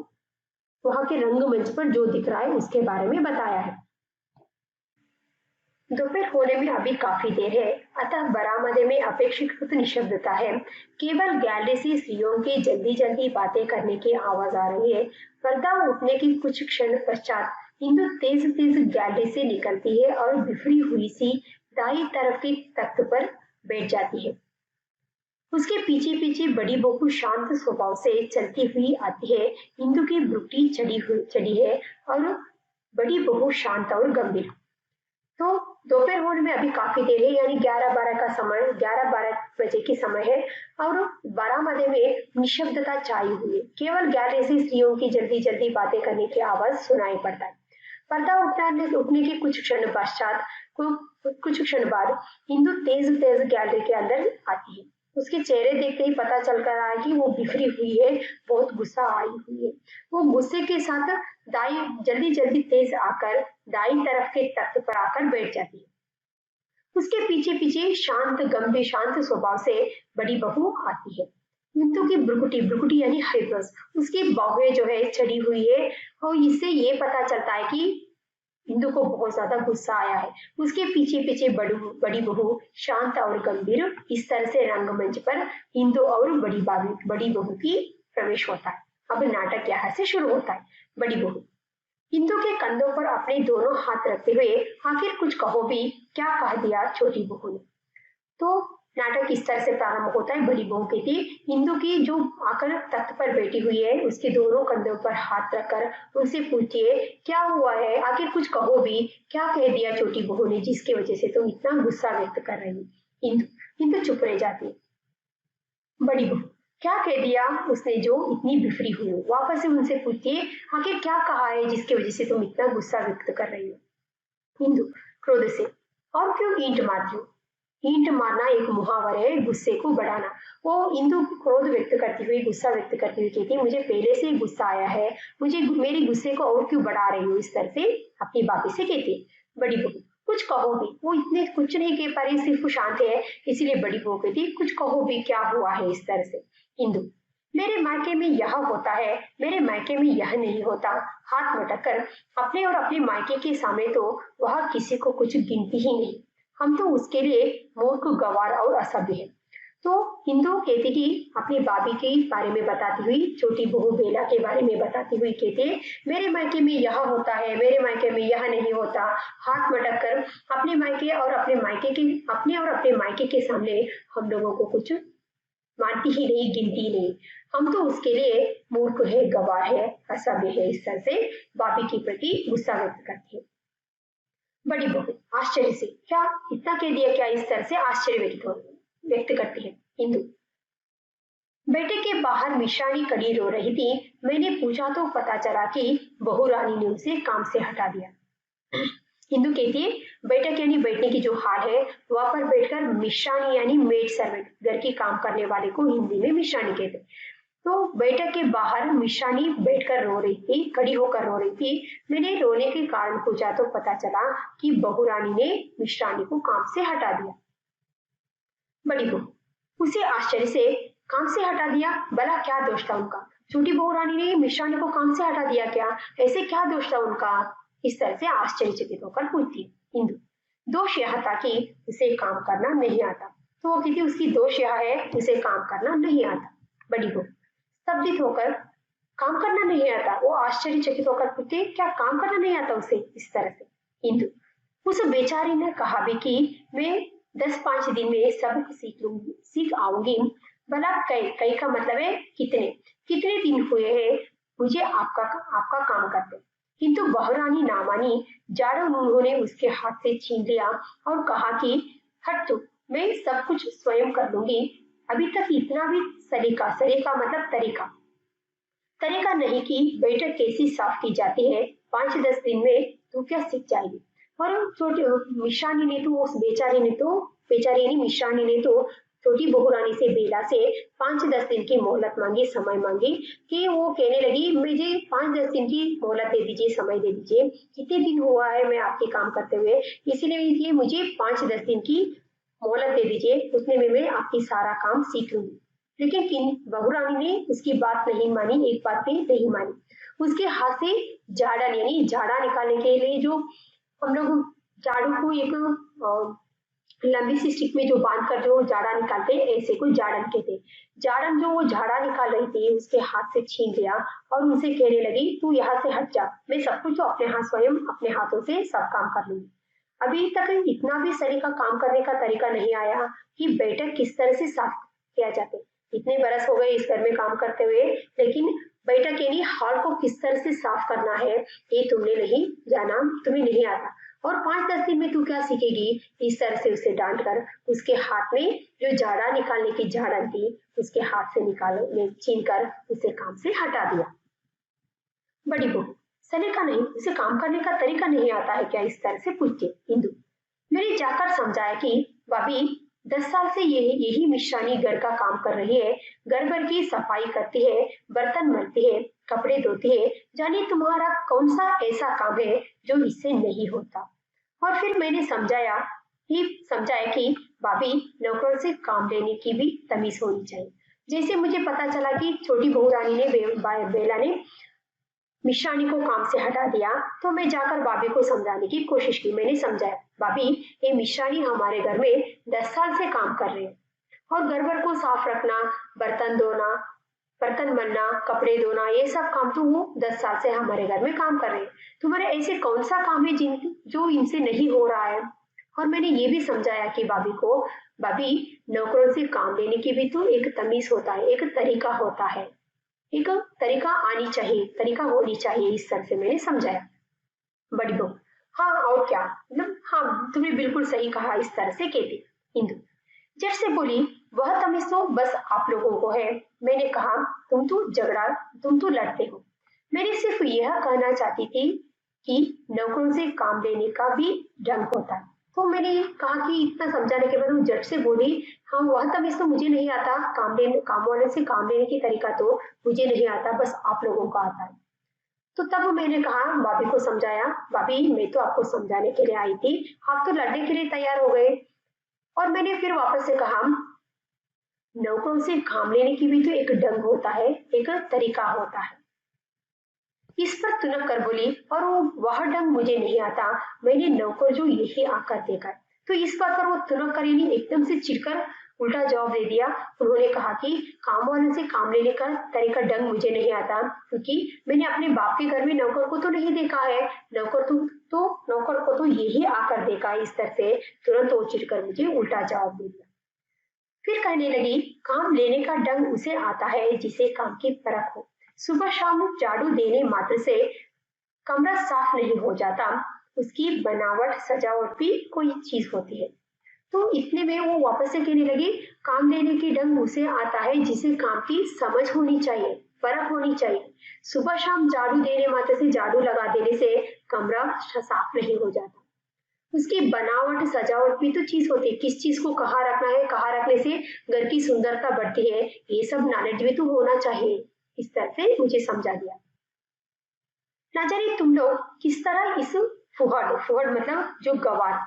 वहां के रंगमंच पर जो दिख रहा है उसके बारे में बताया है। दोपहर होने में अभी काफी देर है, अतः बरामदे में अपेक्षाकृत निशब्दता है। केवल गैलरी से स्त्रियों की जल्दी जल्दी बातें करने की आवाज आ रही है। पर्दा उठने की कुछ क्षण पश्चात इंदु तेज तेज गैलरी से निकलती है और बिखरी हुई सी दाई तरफ के तख्त पर बैठ जाती है। उसके पीछे पीछे बड़ी बहू शांत स्वभाव से चलती हुई आती है। इंदु की ब्रुटी चढ़ी है और बड़ी बहू शांत और गंभीर। तो दोपहर होने में अभी काफी देर है, यानी 11-12 का समय, 11-12 बजे की समय है और बरामदे में निशब्दता छाई हुई है। केवल गैलरी से स्त्रियों की जल्दी जल्दी बातें करने की आवाज सुनाई पड़ता है। पर्दा उठने के कुछ क्षण बाद इंदु तेज तेज गैलरी के अंदर आती है। उसके चेहरे देखते ही पता चल कर रहा है कि वो बिखरी हुई है, बहुत गुस्सा आई हुई है। वो गुस्से के साथ जल्दी जल्दी तेज आकर दाई तरफ के तख्त पर आकर बैठ जाती है। उसके पीछे पीछे गंभीर शांत स्वभाव से बड़ी बहू आती है। इंदु की ब्रुकुटी यानी हाइब्रोज, उसकी बाहें जो है चढ़ी हुई है और इससे ये पता चलता है कि इंदु को बहुत ज्यादा गुस्सा आया है। उसके पीछे पीछे बड़ी बहू शांत और गंभीर, इस तरह से रंगमंच पर इंदु और बड़ी बहू की प्रवेश होता है। अब नाटक यहाँ से शुरू होता है। बड़ी बहू इंदु के कंधों पर अपने दोनों हाथ रखते हुए, आखिर कुछ कहो भी, क्या कह दिया छोटी बहू ने। तो नाटक इस तरह से प्रारंभ होता है। बड़ी बहू कहती है, इंदु की जो आकर तख्त पर बैठी हुई है उसके दोनों कंधों पर हाथ रखकर उनसे पूछती है, क्या हुआ है, आखिर कुछ कहो भी, क्या कह दिया छोटी बहू ने जिसकी वजह से तुम इतना गुस्सा व्यक्त कर रही हो। इंदु चुप रह जाती है। बड़ी बहू, क्या कह दिया उसने जो इतनी बिफरी हुई हो। वापस से उनसे पूछती है, आखिर क्या कहा है जिसकी वजह से तुम इतना गुस्सा व्यक्त कर रही हो। इंदु क्रोध से, और क्यों ईंट मारती हो। ईंट मारना एक मुहावरा है, गुस्से को बढ़ाना। वो इंदु क्रोध व्यक्त करती हुई, गुस्सा व्यक्त करती हुई कहती है, मुझे पहले से ही गुस्सा आया है, मुझे मेरे गुस्से को और क्यों बढ़ा रही हो। इस तरह से अपनी बातें से कहती है। बड़ी बहू, कुछ कहो भी। वो इतने कुछ नहीं कह पा रही, सिर्फ शांत है, इसीलिए बड़ी बहू कहती है, कुछ कहो भी, क्या हुआ है। इस तरह से इंदु, मेरे मायके में यह होता है, मेरे मायके में यह नहीं होता। हाथ मटक कर अपने और अपने मायके के सामने तो वह किसी को कुछ गिनती ही नहीं। हम तो उसके लिए मूर्ख, गंवार और असभ्य है। तो इंदु कहती कि अपनी भाभी के बारे में बताती हुई, छोटी बहू बेला के बारे में बताती हुई कहते, मेरे मायके में यह होता है, मेरे मायके में यह नहीं होता। हाथ मटक कर अपने मायके और अपने मायके के अपने और अपने मायके के सामने हम लोगों को कुछ मानती ही नहीं, गिनती नहीं। हम तो उसके लिए मूर्ख है, गवार है, असभ्य है। इस तरह से भाभी के प्रति गुस्सा व्यक्त करती है। बड़ी बहू आश्चर्य से, क्या इतना कह दिया क्या? इस तरह से आश्चर्य व्यक्त करती है इंदु। बेटे के बाहर मिशानी कड़ी रो रही थी। मैंने पूछा तो पता चला कि बहू रानी ने उसे काम से हटा दिया। हिंदू कहती है बैठक यानी बैठने की जो हाल है, वहां पर बैठकर मिशानी यानी मेड सर्वेंट, घर की काम करने वाले को हिंदी में मिशानी कहते हैं। तो बैठक के बाहर मिशानी बैठकर रो रही थी, खड़ी होकर रो रही थी। मैंने रोने के कारण पूछा तो पता चला कि बहू रानी ने मिशानी को काम से हटा दिया। बड़ी बहू उसे आश्चर्य से, काम से हटा दिया? भला क्या दोष था उनका? छोटी बहू रानी ने मिशानी को काम से हटा दिया क्या? ऐसे क्या दोष था उनका? इस तरह से आश्चर्यचकित होकर पूछती इंदु। दोष यह था कि उसे काम करना नहीं आता। तो वो कहती उसकी दोष यह है, उसे काम करना नहीं आता। बड़ी बहू स्तब्धित होकर, काम करना नहीं आता? वो आश्चर्यचकित होकर पूछती क्या काम करना नहीं आता उसे? इस तरह से इंदु। उस बेचारी ने कहा भी कि मैं 10-5 दिन में सब सीख आऊंगी। भला कई कई का मतलब है कितने कितने दिन हुए हैं मुझे आपका आपका काम करते, किंतु बहुरानी ना मानी। जाड़ो उन्होंने उसके हाथ से छीन लिया और कहा कि हट तू, मैं सब कुछ स्वयं कर लूंगी। अभी तक इतना भी सलीका, सलीका मतलब तरीका, तरीका नहीं कि बैठक कैसी साफ की जाती है। 5-10 दिन में तू क्या सीख जाएगी? और छोटी मिशानी ने तो, उस बेचारी ने मिशानी ने तो छोटी बहुरानी से, बेला से 5-10 दिन की मोहलत मांगी, समय मांगी। कि वो कहने लगी मुझे 5-10 दिन की मोहलत दे दीजिए, समय दे दीजिए। कितने दिन हुआ है मैं आपके काम करते हुए, इसलिए मुझे 5-10 दिन की मोहलत दे दीजिए, उतने में मैं आपकी सारा काम सीख लूंगी। लेकिन बहुरानी ने उसकी बात नहीं मानी, एक बात भी नहीं मानी। उसके हाथ से जाड़न यानी झाड़ा निकालने के लिए जो हम लोग झाड़ू को एक लंबी सी स्टिक में जो बांध कर जो झाड़ा निकालते हैं, ऐसे को झाड़न कहते। झाड़न जो वो झाड़ा निकाल रही थी उसके हाथ से छीन लिया और उनसे कहने लगी तू यहाँ से हट जा, मैं सब कुछ तो अपने हाथ स्वयं अपने हाथों से सब काम कर लूंगी। अभी तक इतना भी सलीका काम करने का तरीका नहीं आया कि बैठक किस तरह से साफ किया जाते। इतने बरस हो गए इस घर में काम करते हुए, लेकिन बैठक यानी हॉल को किस तरह से साफ करना है ये तुमने नहीं जाना, तुम्हें नहीं आता। और 5-10 दिन में तू क्या सीखेगी? इस तरह से उसे डांट कर उसके हाथ में जो झाड़ा निकालने की झाड़न थी उसके हाथ से छीन कर उसे काम से हटा दिया। बड़ी बहू सलीका नहीं, उसे काम करने का तरीका नहीं आता है क्या? इस तरह से पूछती इंदु। मैंने जाकर समझाया कि भाभी 10 साल से यही मिश्रानी घर का काम कर रही है, घर भर की सफाई करती है, बर्तन मलती है, कपड़े धोती है। जानिए तुम्हारा कौन सा ऐसा काम है जो इससे नहीं होता? और फिर मैंने समझाया कि भाभी नौकरों से काम लेने की भी तमीज होनी चाहिए। जैसे मुझे पता चला कि छोटी बहू रानी ने बेला ने मिशानी को काम से हटा दिया, तो मैं जाकर भाभी को समझाने की कोशिश की। मैंने समझाया भाभी ये मिशानी हमारे घर में 10 साल से काम कर रहे हैं और घर भर को साफ रखना, बर्तन धोना, बर्तन मलना, कपड़े धोना, ये सब काम तो वो 10 साल से हमारे घर में काम कर रहे हैं। तुम्हारे ऐसे कौन सा काम है जो इनसे नहीं हो रहा है? और मैंने ये भी समझाया कि भाभी को, भाभी नौकरों से काम लेने की भी तो एक तमीज होता है, एक तरीका होता है, एक तरीका आनी चाहिए, तरीका होनी चाहिए। इस तरह से मैंने समझाया। बड़ी बहू हाँ और क्या, मतलब हाँ तुमने बिल्कुल सही कहा, इस तरह से कहती इंदु। जट से बोली वह तमीज तो बस आप लोगों को है। मैंने कहा तुम तो लड़ते हो। मैंने सिर्फ यह कहना चाहती थी कि नौकरों से काम लेने का भी ढंग होता है। तो मैंने कहा कि इतना समझाने के बाद वो झट से बोली हाँ वह तमीज तो मुझे नहीं आता, काम वाले से काम लेने की तरीका तो मुझे नहीं आता, बस आप लोगों को आता है। तो तब मैंने कहा भाभी को समझाया, भाभी मैं तो आपको समझाने के लिए आई थी, आप तो लड़ने के लिए तैयार हो गए। और मैंने फिर वापस से कहा नौकरों से काम लेने की भी तो एक ढंग होता है, एक तरीका होता है। इस पर तुनक कर बोली, और वो वह ढंग मुझे नहीं आता, मैंने नौकर जो यही आकर देखा। तो इस बात पर वो तुनक कर यानी एकदम से चिढ़कर उल्टा जवाब दे दिया। उन्होंने कहा कि काम वालों से काम लेने का तरीका ढंग मुझे नहीं आता, क्योंकि मैंने अपने बाप के घर में नौकर को तो नहीं देखा है। नौकर को तो यही आकर देखा। इस तरह से तुरंत वो चिढ़कर मुझे उल्टा जवाब दे दिया। फिर कहने लगी, काम लेने का ढंग उसे आता है जिसे काम की परख हो। सुबह शाम झाड़ू देने मात्र से कमरा साफ नहीं हो जाता, उसकी बनावट सजावट भी कोई चीज होती है। तो इतने में वो वापस से कहने लगी, काम लेने की ढंग उसे आता है जिसे काम की समझ होनी चाहिए, परख होनी चाहिए। सुबह शाम झाड़ू देने मात्र से, झाड़ू लगा देने से कमरा साफ नहीं हो जाता, उसकी बनावट सजावट भी तो चीज होती है। किस चीज को कहाँ रखना है, कहाँ रखने से घर की सुंदरता बढ़ती है, ये सब नॉलेज भी तो होना चाहिए। इस तरह से मुझे समझा दिया। ना जाने तुम लोग किस तरह इस फुहड़ फुहड़ मतलब जो गवार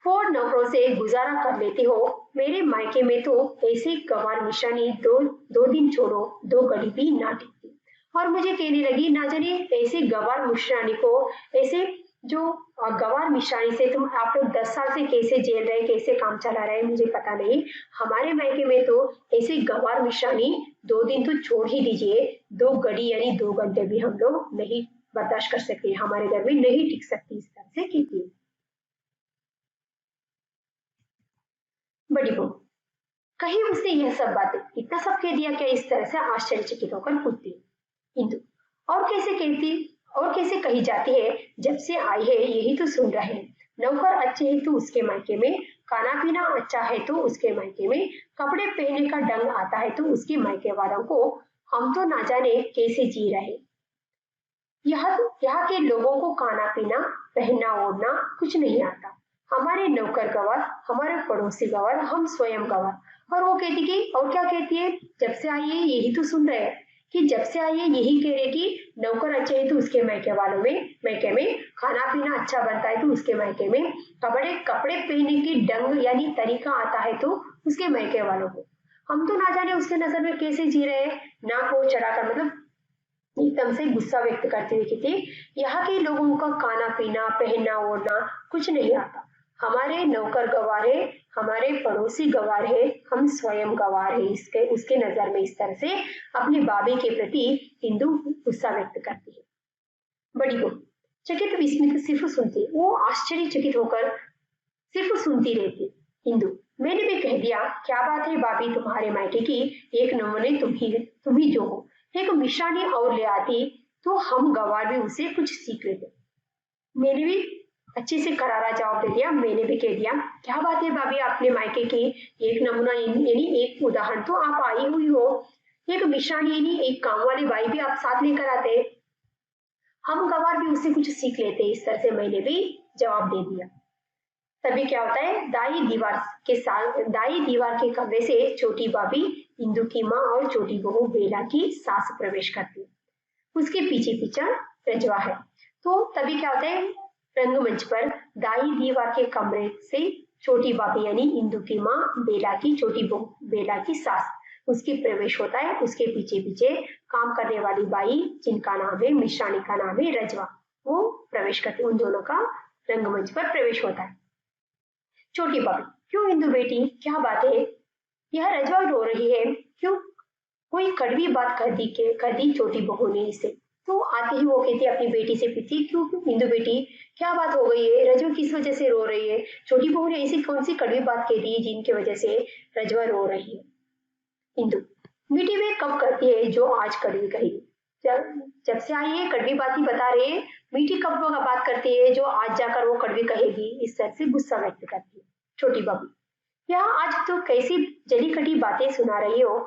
फुहड़ नौकरों से गुजारा कर लेते हो। मेरे मायके में तो ऐसे गवार निशानी दो दो दिन छोड़ो, दो घड़ी भी ना टिकती। और मुझे कहने लगी, ना जाने ऐसे गवार मिश्रानी को, ऐसे जो गवार मिश्रानी से तुम आप लोग 10 साल से कैसे झेल रहे, कैसे काम चला रहे, मुझे पता नहीं। हमारे मायके में तो ऐसे गवार मिश्रानी 2 दिन तो छोड़ ही दीजिए, 2 घड़ी यानी 2 घंटे भी हम लोग नहीं बर्दाश्त कर सकते, हमारे घर में नहीं टिक सकती। इस तरह से कहती है बड़ी बहू। कहीं उसने यह सब बातें इतना सब कह दिया क्या? इस तरह से आश्चर्यचकित होकर पूछती है इंदु। और कैसे कहती, और कैसे कही जाती है? जब से आई है यही तो सुन रहे हैं। नौकर अच्छे है तो उसके मायके में, खाना पीना अच्छा है तो उसके मायके में, कपड़े पहनने का ढंग आता है तो उसके मायके वालों को। हम तो ना जाने कैसे जी रहे। यहाँ के लोगों को खाना पीना, पहनना ओढ़ना कुछ नहीं आता। हमारे नौकर गवार, हमारे पड़ोसी गवार, हम स्वयं गवार। और वो कहती कि, और क्या कहती है? जब से आई है यही तो सुन रहे हैं कि जब से आई है यही कह रहे कि नौकर अच्छे है तो उसके मायके वालों में, मायके में खाना पीना अच्छा बनता है तो उसके मायके में, कपड़े कपड़े पहनने की ढंग यानी तरीका आता है तो उसके मायके वालों को। हम तो ना जाने उसके नजर में कैसे जी रहे हैं। नाक को चढ़ाकर मतलब एकदम से गुस्सा व्यक्त करते हुए कहते, यहाँ के लोगों का खाना पीना, पहनना ओढ़ना कुछ नहीं आता। हमारे नौकर गवार है, हमारे पड़ोसी गवार है, हम स्वयं गवार है। इसके उसके नजर में इस तरह से अपने बाबे के प्रति हिंदू गुस्सा व्यक्त करती है। बड़ी बहू चकित विस्मित सिर्फ सुनती, वो आश्चर्यचकित होकर सिर्फ सुनती रहती। हिंदू, मैंने भी कह दिया, क्या बात है भाभी, तुम्हारे मायके की एक नमूने तुम ही जो हो। एक मिशानी और ले आती तो हम गवार भी उसे कुछ सीख लेते। मैंने भी अच्छे से करारा जवाब दे दिया। मैंने भी कह दिया, क्या बात है भाभी, अपने मायके की एक नमूना यानी एक उदाहरण तो आप आई हुई हो। एक मिशानी यानी एक काम वाले भाई भी आप साथ लेकर आते, हम गवार भी उससे कुछ सीख लेते। इस तरह से मैंने भी जवाब दे दिया। तभी क्या होता है, दाई दीवार के कमरे से छोटी भाभी, इंदु की माँ और छोटी बहू बेला की सास प्रवेश करती है। उसके पीछे पीछे रजवा है। तो तभी क्या होता है, रंगमंच पर दाई दीवार के कमरे से छोटी भाभी यानी इंदु की माँ, बेला की छोटी बहू, बेला की सास, उसकी प्रवेश होता है। उसके पीछे पीछे काम करने वाली बाई जिनका नाम है, मिश्रानी का नाम है रजवा, वो प्रवेश करती है। उन दोनों का रंगमंच पर प्रवेश होता है। छोटी भाभी, क्यों इंदु बेटी, क्या बात है? यह रजवा रो रही है क्यों? कोई कड़वी बात कर दी छोटी बहू ने इसे। तो आते ही वो कहती अपनी बेटी से पूछती, क्यों इंदु बेटी, क्या बात हो गई है? रजवा किस वजह से रो रही है? छोटी बहू ने ऐसी कौन सी कड़वी बात कह दी जिनकी वजह से रजवा रो रही है? इंदु, मीठी वे कब करती है जो आज कड़वी कही? जब से आई है कड़वी बात ही बता रहे हैं, मीठी कब बात करती है जो आज जाकर वो कड़वी कहेगी? इस तरह से गुस्सा व्यक्त करती है छोटी बहू। यहाँ आज तो कैसी जली कटी बातें सुना रही हो?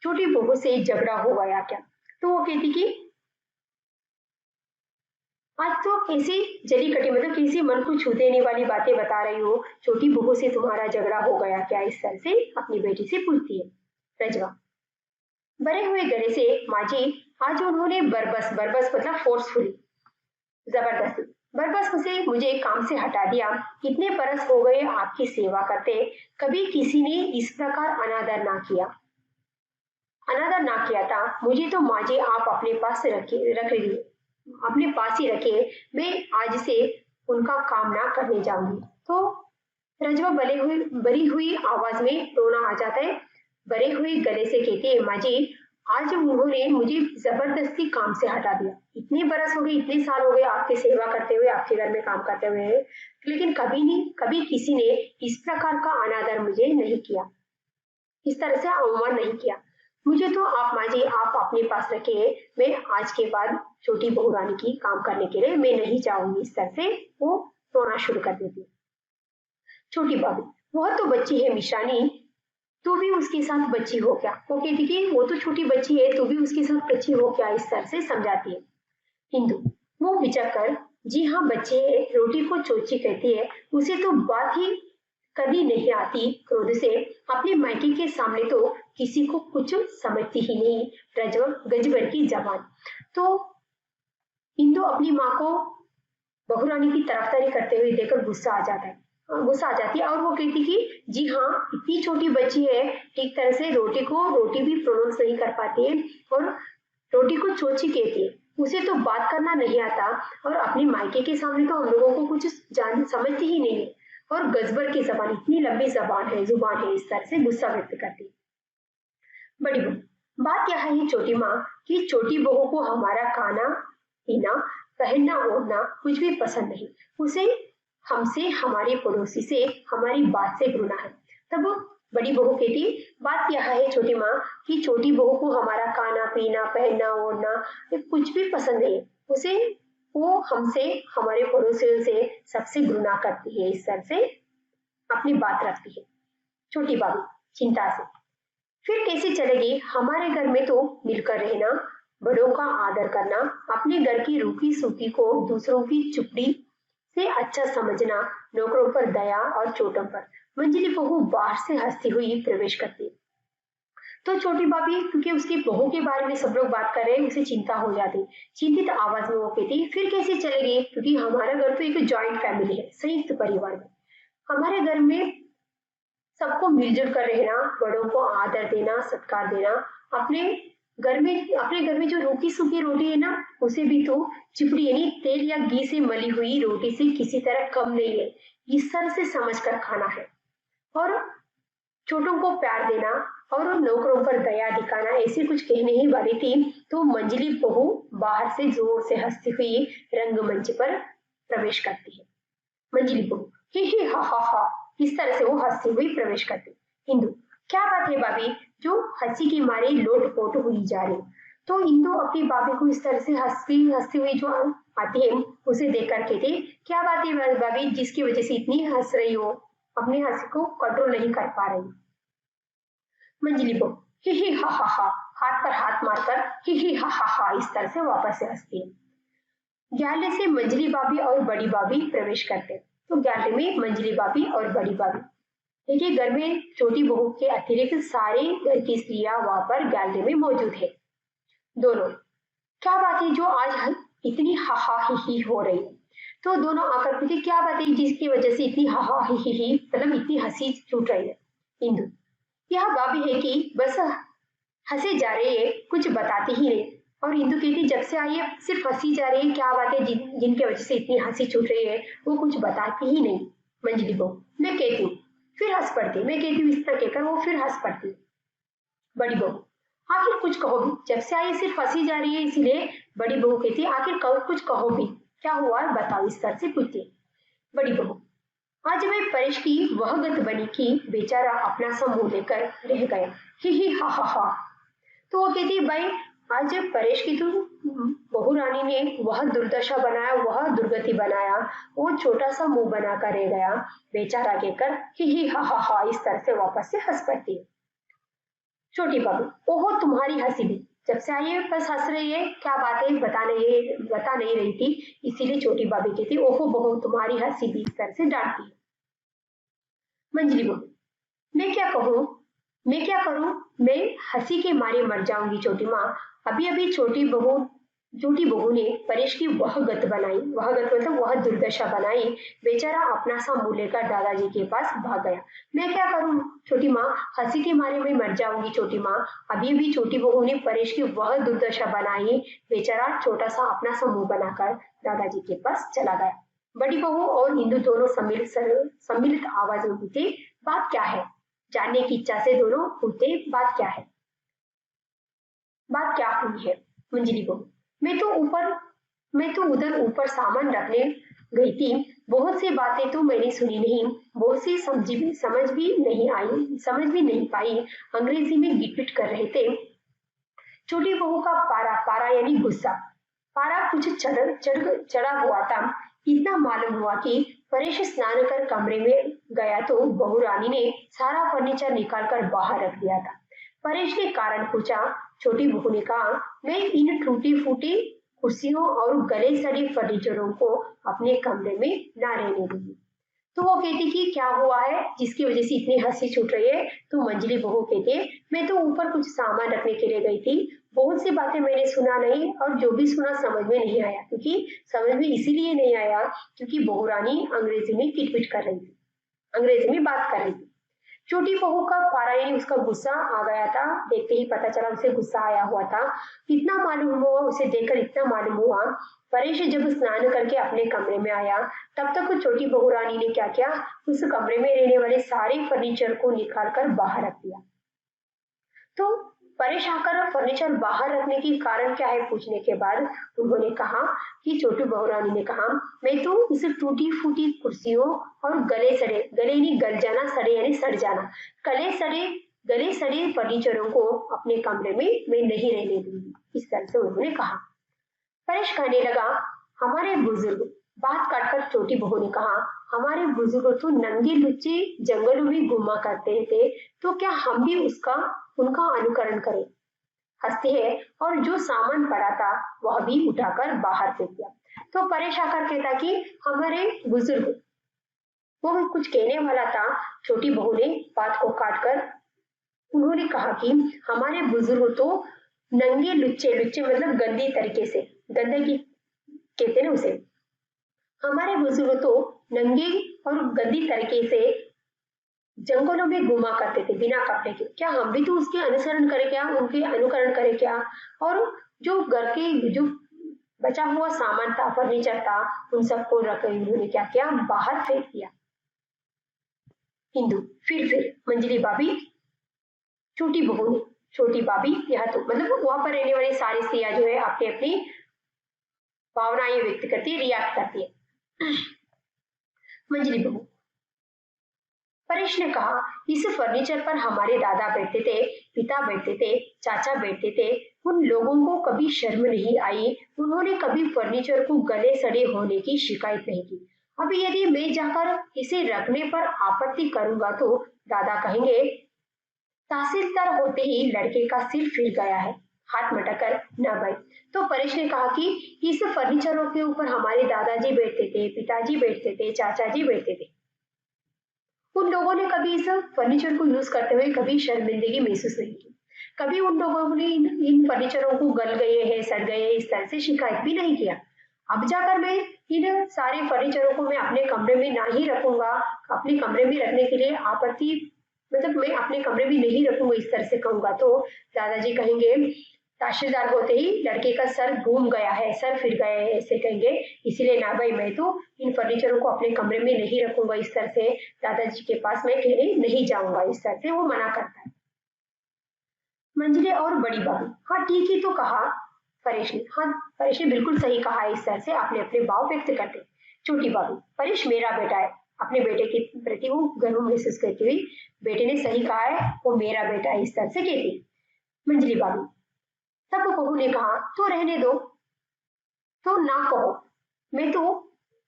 छोटी बहू से झगड़ा हो गया क्या? तो वो कहती कि आज तो कैसी जली कटी मतलब किसी मन को छू देने वाली बातें बता रही हो, छोटी बहू से तुम्हारा झगड़ा हो गया क्या? इस तरह से अपनी बेटी से पूछती है रजवा। भरे हुए गले से माँ जी, आज उन्होंने बरबस बरबस मतलब फोर्सफुली, जबरदस्ती बस उसे मुझे काम से हटा दिया। इतने बरस हो गए आपकी सेवा करते, कभी किसी ने इस प्रकार अनादर ना किया था। मुझे तो माँ जी आप अपने पास रख लीजिए, अपने पास ही रखिए। मैं आज से उनका काम ना करने जाऊंगी। तो रजवा भरी हुई आवाज में रोना आ जाता है। भरे हुए गले से कहती है, माँ जी आज उन्होंने मुझे जबरदस्ती काम से हटा दिया। इतने बरस हो गए, इतने साल हो गए आपकी सेवा करते हुए, आपके घर में काम करते हुए, लेकिन कभी किसी ने इस प्रकार का अनादर मुझे नहीं किया, इस तरह से अवमान नहीं किया। मुझे तो आप माँ जी आप अपने पास रखिए। मैं आज के बाद छोटी बहू रानी की काम करने के लिए मैं नहीं चाहूंगी। इस तरह से वो रोना शुरू कर देती है। छोटी भाभी, वह तो बच्ची है मिश्रानी, तू भी उसके साथ बच्ची हो क्या? वो कहती कि वो तो छोटी बच्ची है, तू भी उसके साथ बच्ची हो क्या? इस तरह से समझाती है। हिंदू, वो बिचक जी हाँ बच्चे है, रोटी को चोची कहती है, उसे तो बात ही कभी नहीं आती क्रोध से। अपने मायके के सामने तो किसी को कुछ समझती ही नहीं। गजबर की जबान। तो इंदु अपनी माँ को बहुरानी की तरफदारी करते हुए देखकर गुस्सा आ जाती है और वो कहती कि जी हाँ इतनी छोटी बच्ची है, ठीक तरह से रोटी भी प्रोनाउंस नहीं कर पाती है और रोटी को चोची कहती है, उसे तो बात करना नहीं आता और अपने मायके के सामने तो हम लोगों को कुछ जान समझती ही नहीं है। और गजबर की जबान, इतनी लंबी जुबान है, इस तरह से गुस्सा व्यक्त करती है। बड़ी बहू, बात क्या है ये छोटी माँ कि छोटी बहू को हमारा खाना पीना पहनना ओढ़ना कुछ भी पसंद नहीं। उसे हमसे, हमारे पड़ोसी से, हमारी बात से घृणा है। तब बड़ी बहू कहती, बात यह है छोटी माँ कि छोटी बहू को हमारा खाना पीना पहनना ओढ़ना ये कुछ भी पसंद नहीं है। उसे वो हमसे, हमारे पड़ोसियों से सबसे घृणा करती है। इस तरह से अपनी बात रखती है छोटी भाभी चिंता से। फिर कैसे चलेगी? हमारे घर में तो मिलकर रहना, बड़ों का आदर करना, अपने घर की रूखी सूखी को दूसरों की चुपड़ी से अच्छा समझना, नौकरों पर दया और चोटों पर। मंजली बहू बाहर से हंसती हुई प्रवेश करती। तो छोटी भाभी क्योंकि उसकी बहू के बारे में सब लोग बात कर रहे हैं, उसे चिंता हो जाती। चिंतित आवाज में वो कहती, फिर कैसे चलेगी? क्योंकि हमारा घर तो एक जॉइंट फैमिली है, संयुक्त परिवार में। हमारे घर में सबको मिलजुल कर रहना, बड़ों को आदर देना, सत्कार देना। अपने अपने घर में जो रूखी सूखी रोटी है ना, उसे भी तो चिपड़ी यानी तेल या घी से मली हुई रोटी से किसी तरह कम नहीं है, इस तरह से समझ कर खाना है। और छोटों को प्यार देना और नौकरों पर दया दिखाना, ऐसे कुछ कहने ही वाली थी तो मंजली बहू बाहर से जोर से हंसती हुई रंगमंच पर प्रवेश करती है। मंजली बहू ही हा हा हा, इस तरह से वो हंसती हुई प्रवेश करती। इंदु, क्या बात है भाभी जो हंसी के मारे लोटपोट हुई जा रही? तो इंदु अपनी भाभी को इस तरह से हंसती हंसती हुई जो आती है उसे देखकर कहती, क्या बात है भाभी जिसकी वजह से इतनी हंस रही हो, अपनी हंसी को कंट्रोल नहीं कर पा रही? मंजली बहू ही हा हा हा, हाथ पर हाथ मारकर ही हा हा हा, इस तरह से वापस से हंसती है। ग्याले से मंजली भाभी और बड़ी भाभी प्रवेश करते। तो ग्याले में मंजली भाभी और बड़ी भाभी, देखिए घर में छोटी बहू के अतिरिक्त सारे घर की स्त्रियां वहां पर गैलरी में मौजूद है। दोनों, क्या बात है जो आज इतनी हाहा ही हो रही है? तो दोनों आकर पूछे, क्या बात है जिसकी वजह से इतनी हाहा ही मतलब इतनी हंसी छूट रही है? इंदु, यह भाभी है कि बस हंसे जा रही है, कुछ बताती ही नहीं। और इंदु कहती, जब से आई है सिर्फ हंसी जा रही है, क्या बात है जिनकी वजह से इतनी हंसी छूट रही है, वो कुछ बताती ही नहीं। मंजली बहू, मैं कहती हूँ फिर हंस पड़ती, मैं कहती हूँ इस तरह कहकर वो फिर हंस पड़ती। बड़ी बहू, आखिर कुछ कहो भी, जब से आई सिर्फ हंसी जा रही है इसीलिए। बड़ी बहू कहती, आखिर कुछ कहो भी, क्या हुआ बताओ, इस तरह से पूछती। बड़ी बहू, आज मैं परेश की वह गत बनी कि बेचारा अपना सा मुंह लेकर रह गया, ही हा हा हा। तो वो कहती, भाई आज परेश की तो बहू रानी ने वह दुर्दशा बनाया, वह दुर्गति बनाया, वो छोटा सा मुंह बनाकर रह गया बेचारा कहकर ही हा हा, इस तरह से वापस से हंस पड़ती है। छोटी बहू, ओहो तुम्हारी हंसी भी, जब से आई है बस हंस रही है, क्या बात है बता नहीं रही थी, इसीलिए छोटी भाभी कहती, ओहो बहू तुम्हारी हंसी भी, इस तरह से डांटती है। मंजली बहू, मैं क्या करूं, मैं हंसी के मारे मर जाऊंगी छोटी माँ। अभी अभी छोटी बहू छोटी बहू ने परेश की वह गत बनाई, वह गत मतलब वह दुर्दशा बनाई। बेचारा अपना सा मुंह लेकर दादाजी के पास भाग गया। मैं क्या करूं छोटी माँ, हंसी के मारे मैं मर जाऊंगी छोटी माँ। अभी भी छोटी बहू ने परेश की वह दुर्दशा बनाई। बेचारा छोटा सा अपना सा मुंह बनाकर दादाजी के पास चला गया। बड़ी बहू और इंदु दोनों सम्मिलित आवाज में पूछे, बात क्या है? जानने की इच्छा से दोनों पूछते, बात क्या है, बात क्या हुई है? मंजली बहू, मैं तो ऊपर मैं तो उधर ऊपर सामान रखने गई थी। बहुत सी बातें तो मैंने सुनी नहीं, बहुत सी समझ भी नहीं पाई। अंग्रेजी में गिटपिट कर रहे थे। छोटी बहू का पारा, पारा यानी गुस्सा, पारा कुछ चढ़ा हुआ था। इतना मालूम हुआ कि परेश स्नान कर कमरे में गया तो बहू रानी ने सारा फर्नीचर निकाल कर बाहर रख दिया था। परेश ने कारण पूछा। छोटी बहू ने कहा, मैं इन टूटी फूटी कुर्सियों और गले सड़े फर्नीचरों को अपने कमरे में ना रहने दूंगी। तो वो कहती कि क्या हुआ है जिसकी वजह से इतनी हंसी छूट रही है? तो मंजली बहू कहती, मैं तो ऊपर कुछ सामान रखने के लिए गई थी। बहुत सी बातें मैंने सुना नहीं और जो भी सुना समझ में नहीं आया, क्योंकि समझ में इसीलिए नहीं आया क्योंकि बहू रानी अंग्रेजी में किटपिट कर रही थी, अंग्रेजी में बात कर रही थी। छोटी बहू का पारा यानी उसका गुस्सा आ गया था। देखते ही पता चला उसे गुस्सा आया हुआ था। इतना मालूम हुआ, उसे देखकर इतना मालूम हुआ, परेश जब स्नान करके अपने कमरे में आया तब तक छोटी बहू रानी ने क्या किया, उस कमरे में रहने वाले सारे फर्नीचर को निकाल कर बाहर रख दिया। तो परेश आकर फर्नीचर बाहर रखने की कारण क्या है पूछने के बाद उन्होंने कहा कि छोटी बहू रानी ने कहा, मैं तो इस टूटी फूटी कुर्सियों और गले यानी गल जाना, सड़े यानी सड़ जाना, गले सड़े फर्नीचरों को अपने कमरे में मैं नहीं रहने दूंगी, इस तरह से उन्होंने कहा। परेश कहने लगा, हमारे बुजुर्ग, बात काटकर छोटी बहू ने कहा, हमारे बुजुर्ग तो नंगे लुच्चे जंगलों में घुमा करते थे, तो क्या हम भी उनका अनुकरण करें? हंसते हैं और जो सामान पड़ा था वह भी उठाकर बाहर फेंक दिया। तो परेश आकर कहता कि हमारे बुजुर्ग, वो कुछ कहने वाला था। छोटी बहू ने बात को काटकर उन्होंने कहा कि हमारे बुजुर्ग तो नंगे लुच्चे, लुच्चे मतलब गंदी तरीके से, गंदे की कहते ना उसे, हमारे बुजुर्ग तो नंगे और गंदी तरीके से जंगलों में घुमा करते थे बिना कपड़े के। क्या हम भी तो उसके अनुसरण करें क्या, उनके अनुकरण करें क्या? और जो घर के जो बचा हुआ सामान था, फर्नीचर था, उन सबको रख उन्होंने क्या किया, बाहर फेंक दिया। हिंदू, फिर मंजली भाभी, छोटी बहू ने, छोटी भाभी यह तो मतलब वहां पर रहने वाली सारी स्त्रियां जो है अपनी अपनी भावनाएं व्यक्त करती है, रिएक्ट करती है। मंजली बहू, परेश ने कहा, इस फर्नीचर पर हमारे दादा बैठते थे, पिता बैठते थे, चाचा बैठते थे, उन लोगों को कभी शर्म नहीं आई, उन्होंने कभी फर्नीचर को गले सड़े होने की शिकायत नहीं की। अभी यदि मैं जाकर इसे रखने पर आपत्ति करूंगा तो दादा कहेंगे, तहसीलदार होते ही लड़के का सिर फिर गया है, हाथ मटकर न भाई। तो परेश ने कहा कि इस फर्नीचरों के ऊपर हमारे दादाजी बैठते थे, पिताजी बैठते थे, चाचा जी बैठते थे, उन लोगों ने कभी इस फर्नीचर को यूज करते हुए कभी शर्मिंदगी महसूस नहीं की। कभी उन लोगों ने इन फर्नीचरों को गल गए हैं, सड़ गए हैं, इस तरह से शिकायत भी नहीं किया। अब जाकर मैं इन सारे फर्नीचरों को मैं अपने कमरे में ना ही रखूंगा, अपने कमरे में रखने के लिए आपत्ति मतलब मैं अपने कमरे में नहीं रखूंगा, इस तरह से कहूंगा तो दादाजी कहेंगे, तहसीलदार होते ही लड़के का सर घूम गया है, सर फिर गया है, ऐसे कहेंगे। इसीलिए ना भाई मैं तो इन फर्नीचरों को अपने कमरे में नहीं रखूंगा, इस तरह से दादाजी के पास मैं कहने नहीं जाऊंगा, इस तरह से वो मना करता है। मंजिले और बड़ी भाभी, हाँ ठीक ही तो कहा परेश ने, हाँ परेश ने बिल्कुल सही कहा है, इस तरह से अपने अपने भाव व्यक्त करते। छोटी भाभी, परेश मेरा बेटा है, अपने बेटे के प्रति वो गर्व महसूस करती हुई, बेटे ने सही कहा है, वो मेरा बेटा है, इस तरह से कहती। मंजली भाभी, तब बहू ने कहा, तो रहने दो, तो ना कहो, मैं तो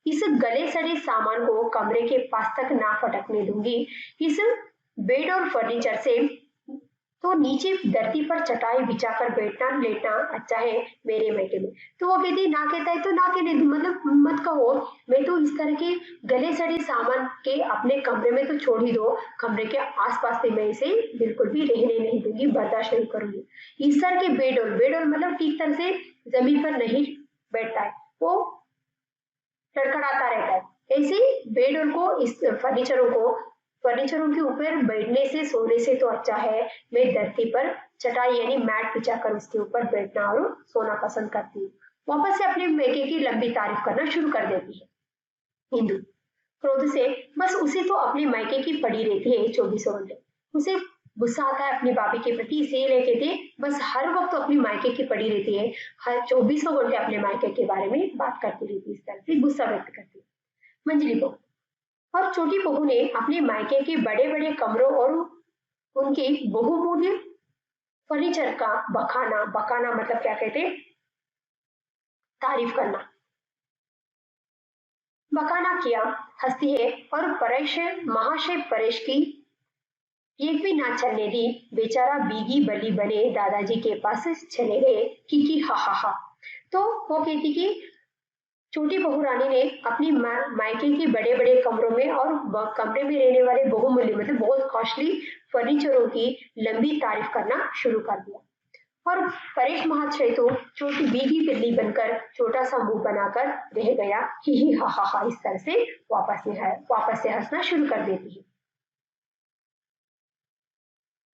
इस गले सड़े सामान को कमरे के पास तक ना फटकने दूंगी, इस बेड और फर्नीचर से तो नीचे धरती पर चटाई बिछाकर बैठना लेटना अच्छा है मेरे मायके में। तो वो कहती ना कहता है तो ना कहने दो, मतलब मत कहो। मैं तो इस तरह के गले सड़े सामान के अपने कमरे में तो छोड़ ही दो, कमरे के आसपास से मैं इसे बिल्कुल भी रहने नहीं दूंगी, बर्दाश्त नहीं करूंगी। इस तरह के बेडोल बेडोल मतलब ठीक तरह से जमीन पर नहीं बैठता है, वो लड़खड़ाता रहता है। ऐसे बेडोल को इस फर्नीचरों के ऊपर बैठने से सोने से तो अच्छा है मैं धरती पर चटाई यानी मैट बिछाकर उसके ऊपर बैठना और सोना पसंद करती हूँ। वापस से अपने मेके की लंबी तारीफ करना शुरू कर देती है हिंदू, क्रोध से। बस उसे तो अपने मायके की पड़ी रहती है 24 घंटे। उसे गुस्सा आता है अपनी भाभी के प्रति, इसे लेके थे बस हर वक्त तो अपनी मायके की पड़ी रहती है, हर 24 घंटे अपने मायके के बारे में बात करती रहती है, इस तरह से गुस्सा व्यक्त करती है। मंजली बहू और छोटी बहू ने अपने मायके के बड़े बड़े कमरों और उनके बहुमूल्य फर्नीचर का बखाना बखाना मतलब क्या कहते, तारीफ करना, बखाना किया। हंसती है और परेश महाशय परेश की एक भी ना चलने दी। बेचारा बीगी बली बने दादाजी के पास चले गए कि हा हा हा। तो वो कहती कि छोटी बहू रानी ने अपनी मायके के बड़े बड़े कमरों में और कमरे में रहने वाले बहुमूल्य मतलब बहुत कॉस्टली फर्नीचरों की लंबी तारीफ करना शुरू कर दिया। और परेश महाशय तो छोटी बीगी बिल्ली बनकर छोटा सा मुंह बनाकर रह गया, ही हा इस तरह से वापस से हंसना शुरू कर देती है।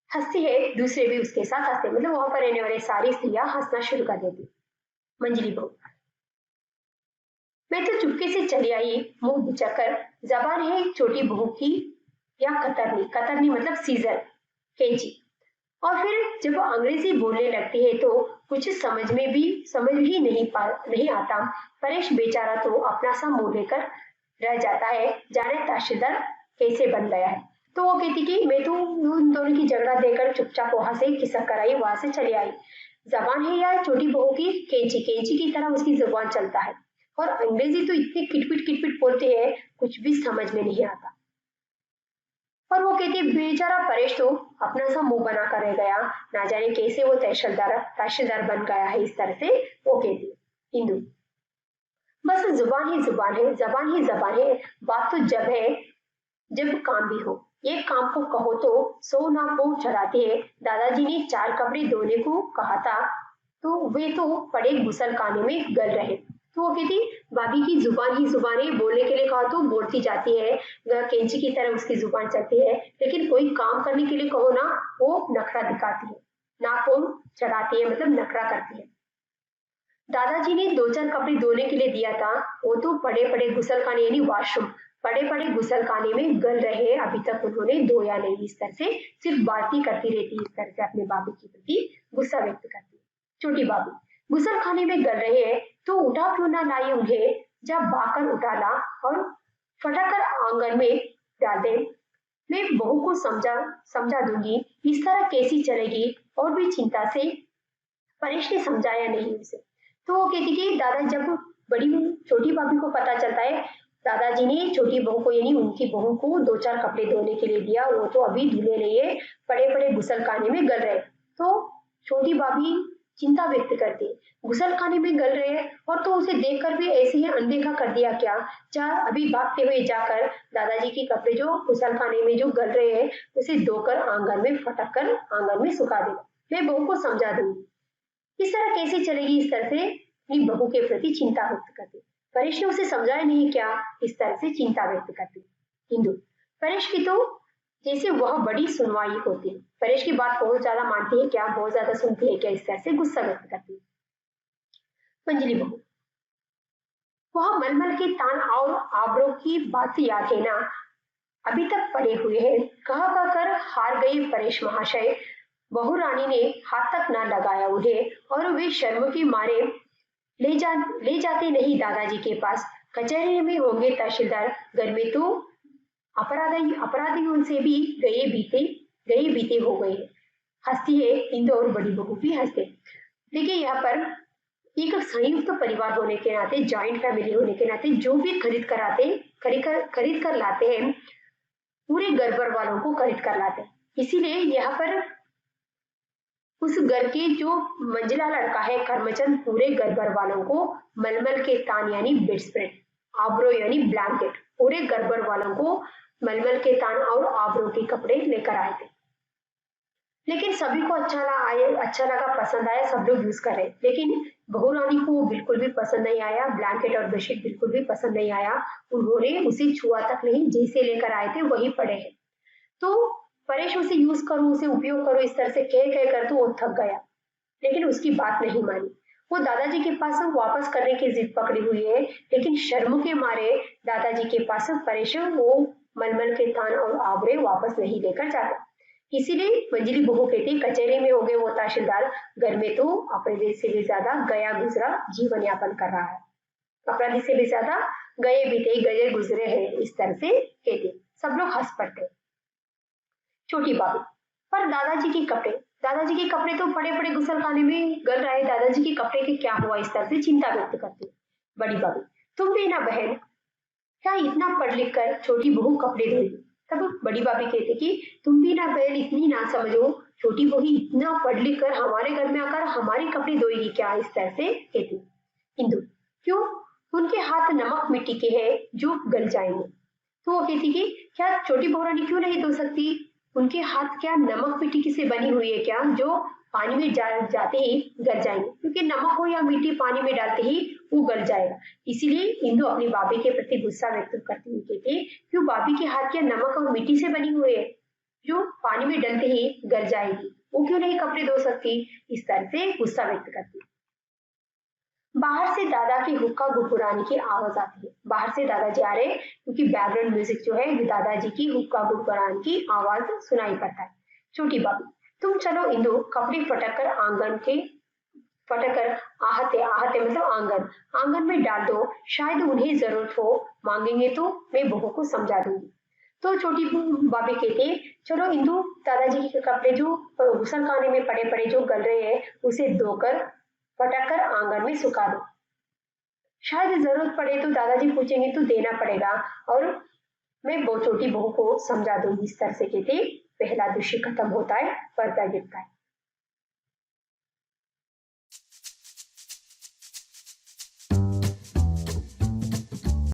हंसती है, दूसरे भी उसके साथ हंसते, मतलब वहां पर रहने वाले सारी स्त्रियां हंसना शुरू कर देती। मंजली बहू मैं तो चुपके से चली आई मुंह बिचाकर, जबान है छोटी बहू की या कतरनी, कतरनी मतलब सीजर, कैंची। और फिर जब वो अंग्रेजी बोलने लगती है तो कुछ समझ ही नहीं आता। परेश बेचारा तो अपना सा मुंह लेकर रह जाता है, जाने तहसीलदार कैसे बन गया है। तो वो कहती कि मैं तो उन दोनों की झगड़ा देकर चुपचाप वहां से खिसक कर आई, वहां से चली आई। जबान है यार छोटी बहू की कैंची, कैंची की तरह उसकी जुबान चलता है और अंग्रेजी तो इतने किटपिट बोलते हैं कुछ भी समझ में नहीं आता। और वो कहती बेचारा परेश तो अपना सा मुंह बना कर रह गया, ना जाने कैसे वो तहसीलदार बन गया है, इस तरह से वो कहती हिंदू। बस जुबान ही जुबान है, जबान ही जबान है, बात तो जब है जब काम भी हो। एक काम को कहो तो 100 नाव को चढ़ाती है। दादाजी ने 4 कपड़े धोने को कहा था तो वे तो पड़े गुसल खाने में गल रहे। तो वो कहती भाभी की जुबान ही जुबान है, बोलने के लिए कहा तो बोलती जाती है, कैंची की तरह उसकी जुबान चलती है, लेकिन कोई काम करने के लिए कहो ना वो नखरा दिखाती है, नाखून चढ़ाती है मतलब नखरा करती है। दादाजी ने 2-4 कपड़े धोने के लिए दिया था, वो तो पड़े पड़े गुसल खाने यानी वॉशरूम पड़े पड़े गुसल खाने में गल रहे, अभी तक उन्होंने धोया नहीं। इस तरह से सिर्फ बातें करती रहती, इस तरह से अपने भाभी के प्रति गुस्सा व्यक्त करती। छोटी भाभी गुसल खाने में गल रहे हैं तो उठा क्यों ना लाई उन्हें, जब बाकर उठा ला और फटाकर आंगन में डाल दे। मैं बहू को समझा दूंगी, इस तरह कैसी चलेगी। और भी चिंता से परेश ने समझाया नहीं उसे। तो वो कहती कि दादा जब बड़ी छोटी भाभी को पता चलता है दादाजी ने छोटी बहू को यानी उनकी बहू को 2-4 कपड़े धोने के लिए दिया, वो तो अभी धुले नहीं है, पड़े पड़े गुसल खाने में गल रहे। तो छोटी भाभी चिंता व्यक्त करती, गुसल खाने में गल रहे हैं और तो उसे देखकर भी ऐसे ही अनदेखा कर दिया क्या, चाह अभी भागते हुए जाकर दादाजी के कपड़े जो गुसल खाने में जो गल रहे हैं उसे धोकर आंगन में फटक कर आंगन में सुखा देना, मैं बहू को समझा दूंगी। इस तरह कैसे चलेगी, इस तरह से अपनी बहू के प्रति चिंता व्यक्त करती। परेश ने उसे समझाया नहीं क्या, इस तरह से चिंता व्यक्त करती हिंदू। परेश की तो जैसे वह बड़ी सुनवाई होती, परेश की बात बहुत ज्यादा मानती है क्या, बहुत ज्यादा सुनती है क्या, इस तरह से गुस्सा व्यक्त करती। मंजली बहू वह मलमल के तान और आबरों की बात याद है ना, अभी तक पड़े हुए हैं, कह कर हार गए परेश महाशय। बहू रानी ने हाथ तक ना लगाया उन्हें और वे शर्म के मारे ले जाते नहीं दादाजी के पास, कचहरी में होंगे तहसीलदार, घर में तो अपराधियों से भी गए बीते हो गए। हंसती है हिंदू और बड़ी बहू भी हंसते। देखिए यहाँ पर एक संयुक्त परिवार होने के नाते, जॉइंट फैमिली होने के नाते जो भी खरीद कर लाते हैं पूरे घर भर वालों को खरीद कर लाते हैं। इसीलिए यहाँ पर उस घर के जो मंझला लड़का है करमचंद पूरे घर भर वालों को मलमल के तान यानी बेडस्प्रेड, आबरो यानी ब्लैंकेट, पूरे घर भर वालों को मलमल के तान और आबरो के कपड़े लेकर आए थे। लेकिन सभी को अच्छा लगा, पसंद आया, सब लोग यूज कर रहे। लेकिन बहू रानी को वो बिल्कुल भी पसंद नहीं आया, ब्लैंकेट और बेडशीट बिल्कुल भी पसंद नहीं आया। उन्होंने उसे छुआ तक नहीं, जैसे लेकर आए थे वही पड़े हैं। तो परेश उसे यूज करो, उसे उपयोग करो, इस तरह से कह कर तो वो थक गया, लेकिन उसकी बात नहीं मानी। वो दादाजी के पास वापस करने की जिद पकड़ी हुई है, लेकिन शर्म के मारे दादाजी के पास परेश वो मलमल के थान और आबरे वापस नहीं लेकर जाता। इसीलिए मंजली बहू कहती कचहरी में हो गए वो तहसीलदार, घर में तो अपराधी से भी ज्यादा गया गुजरा जीवन यापन कर रहा है, अपराधी से भी ज्यादा गए बीते गए गुजरे हैं, इस तरह से कहते। सब लोग हंस पड़ते। छोटी भाभी, पर दादाजी के कपड़े तो बड़े बड़े गुसलखाने में गल रहे, दादाजी के कपड़े के क्या हुआ, इस तरह से चिंता व्यक्त करती। बड़ी भाभी, तुम भी ना बहन, क्या इतना पढ़ लिख कर छोटी बहू कपड़े धोएगी। तब बड़ी भाभी कहती कि तुम भी ना बहन इतनी ना समझो, छोटी बहू इतना पढ़ लिख कर हमारे घर में आकर हमारे कपड़े धोएगी क्या, इस तरह से कहती। इंदु, क्यों, उनके हाथ नमक मिट्टी के हैं जो गल जाएंगे। तो वो कहती कि क्या छोटी बहू रानी क्यों नहीं धो सकती, उनके हाथ क्या नमक मिट्टी की से बनी हुई है क्या, जो पानी में जाते ही गल जाएंगे, क्योंकि नमक हो या मिट्टी पानी में डालते ही वो गल जाएगा। इसीलिए इंदु अपनी भाभी के प्रति गुस्सा व्यक्त करती हुई कहती, क्यों भाभी के हाथ क्या नमक और मिट्टी से बनी हुई है जो पानी में डलते ही गल जाएगी, वो क्यों नहीं कपड़े धो सकती, इस तरह से गुस्सा व्यक्त करती। बाहर से दादा की हुक्का गुड़गुड़ाने की आवाज आती है। बाहर से दादाजी आ रहे हैं, क्योंकि बैकग्राउंड म्यूजिक जो है दादाजी की हुक्का गुड़गुड़ाने की आवाज सुनाई पड़ता है। छोटी भाभी, तुम चलो इंदु कपड़े फटक कर आहते आहते मतलब आंगन में डाल दो, शायद उन्हें जरूरत हो, मांगेंगे तो मैं बहू को समझा दूंगी। तो छोटी भाभी कहते, चलो इंदु दादाजी के कपड़े जो गुसलखाने में पड़े पड़े जो गल रहे हैं उसे धोकर फटक कर आंगन में सुखा दो, शायद जरूरत पड़े तो दादाजी पूछेंगे तो देना पड़ेगा, और मैं वो छोटी बहू को समझा दूंगी। इस तरह से कहते पहला दृश्य खत्म होता है, पर्दा गिरता है।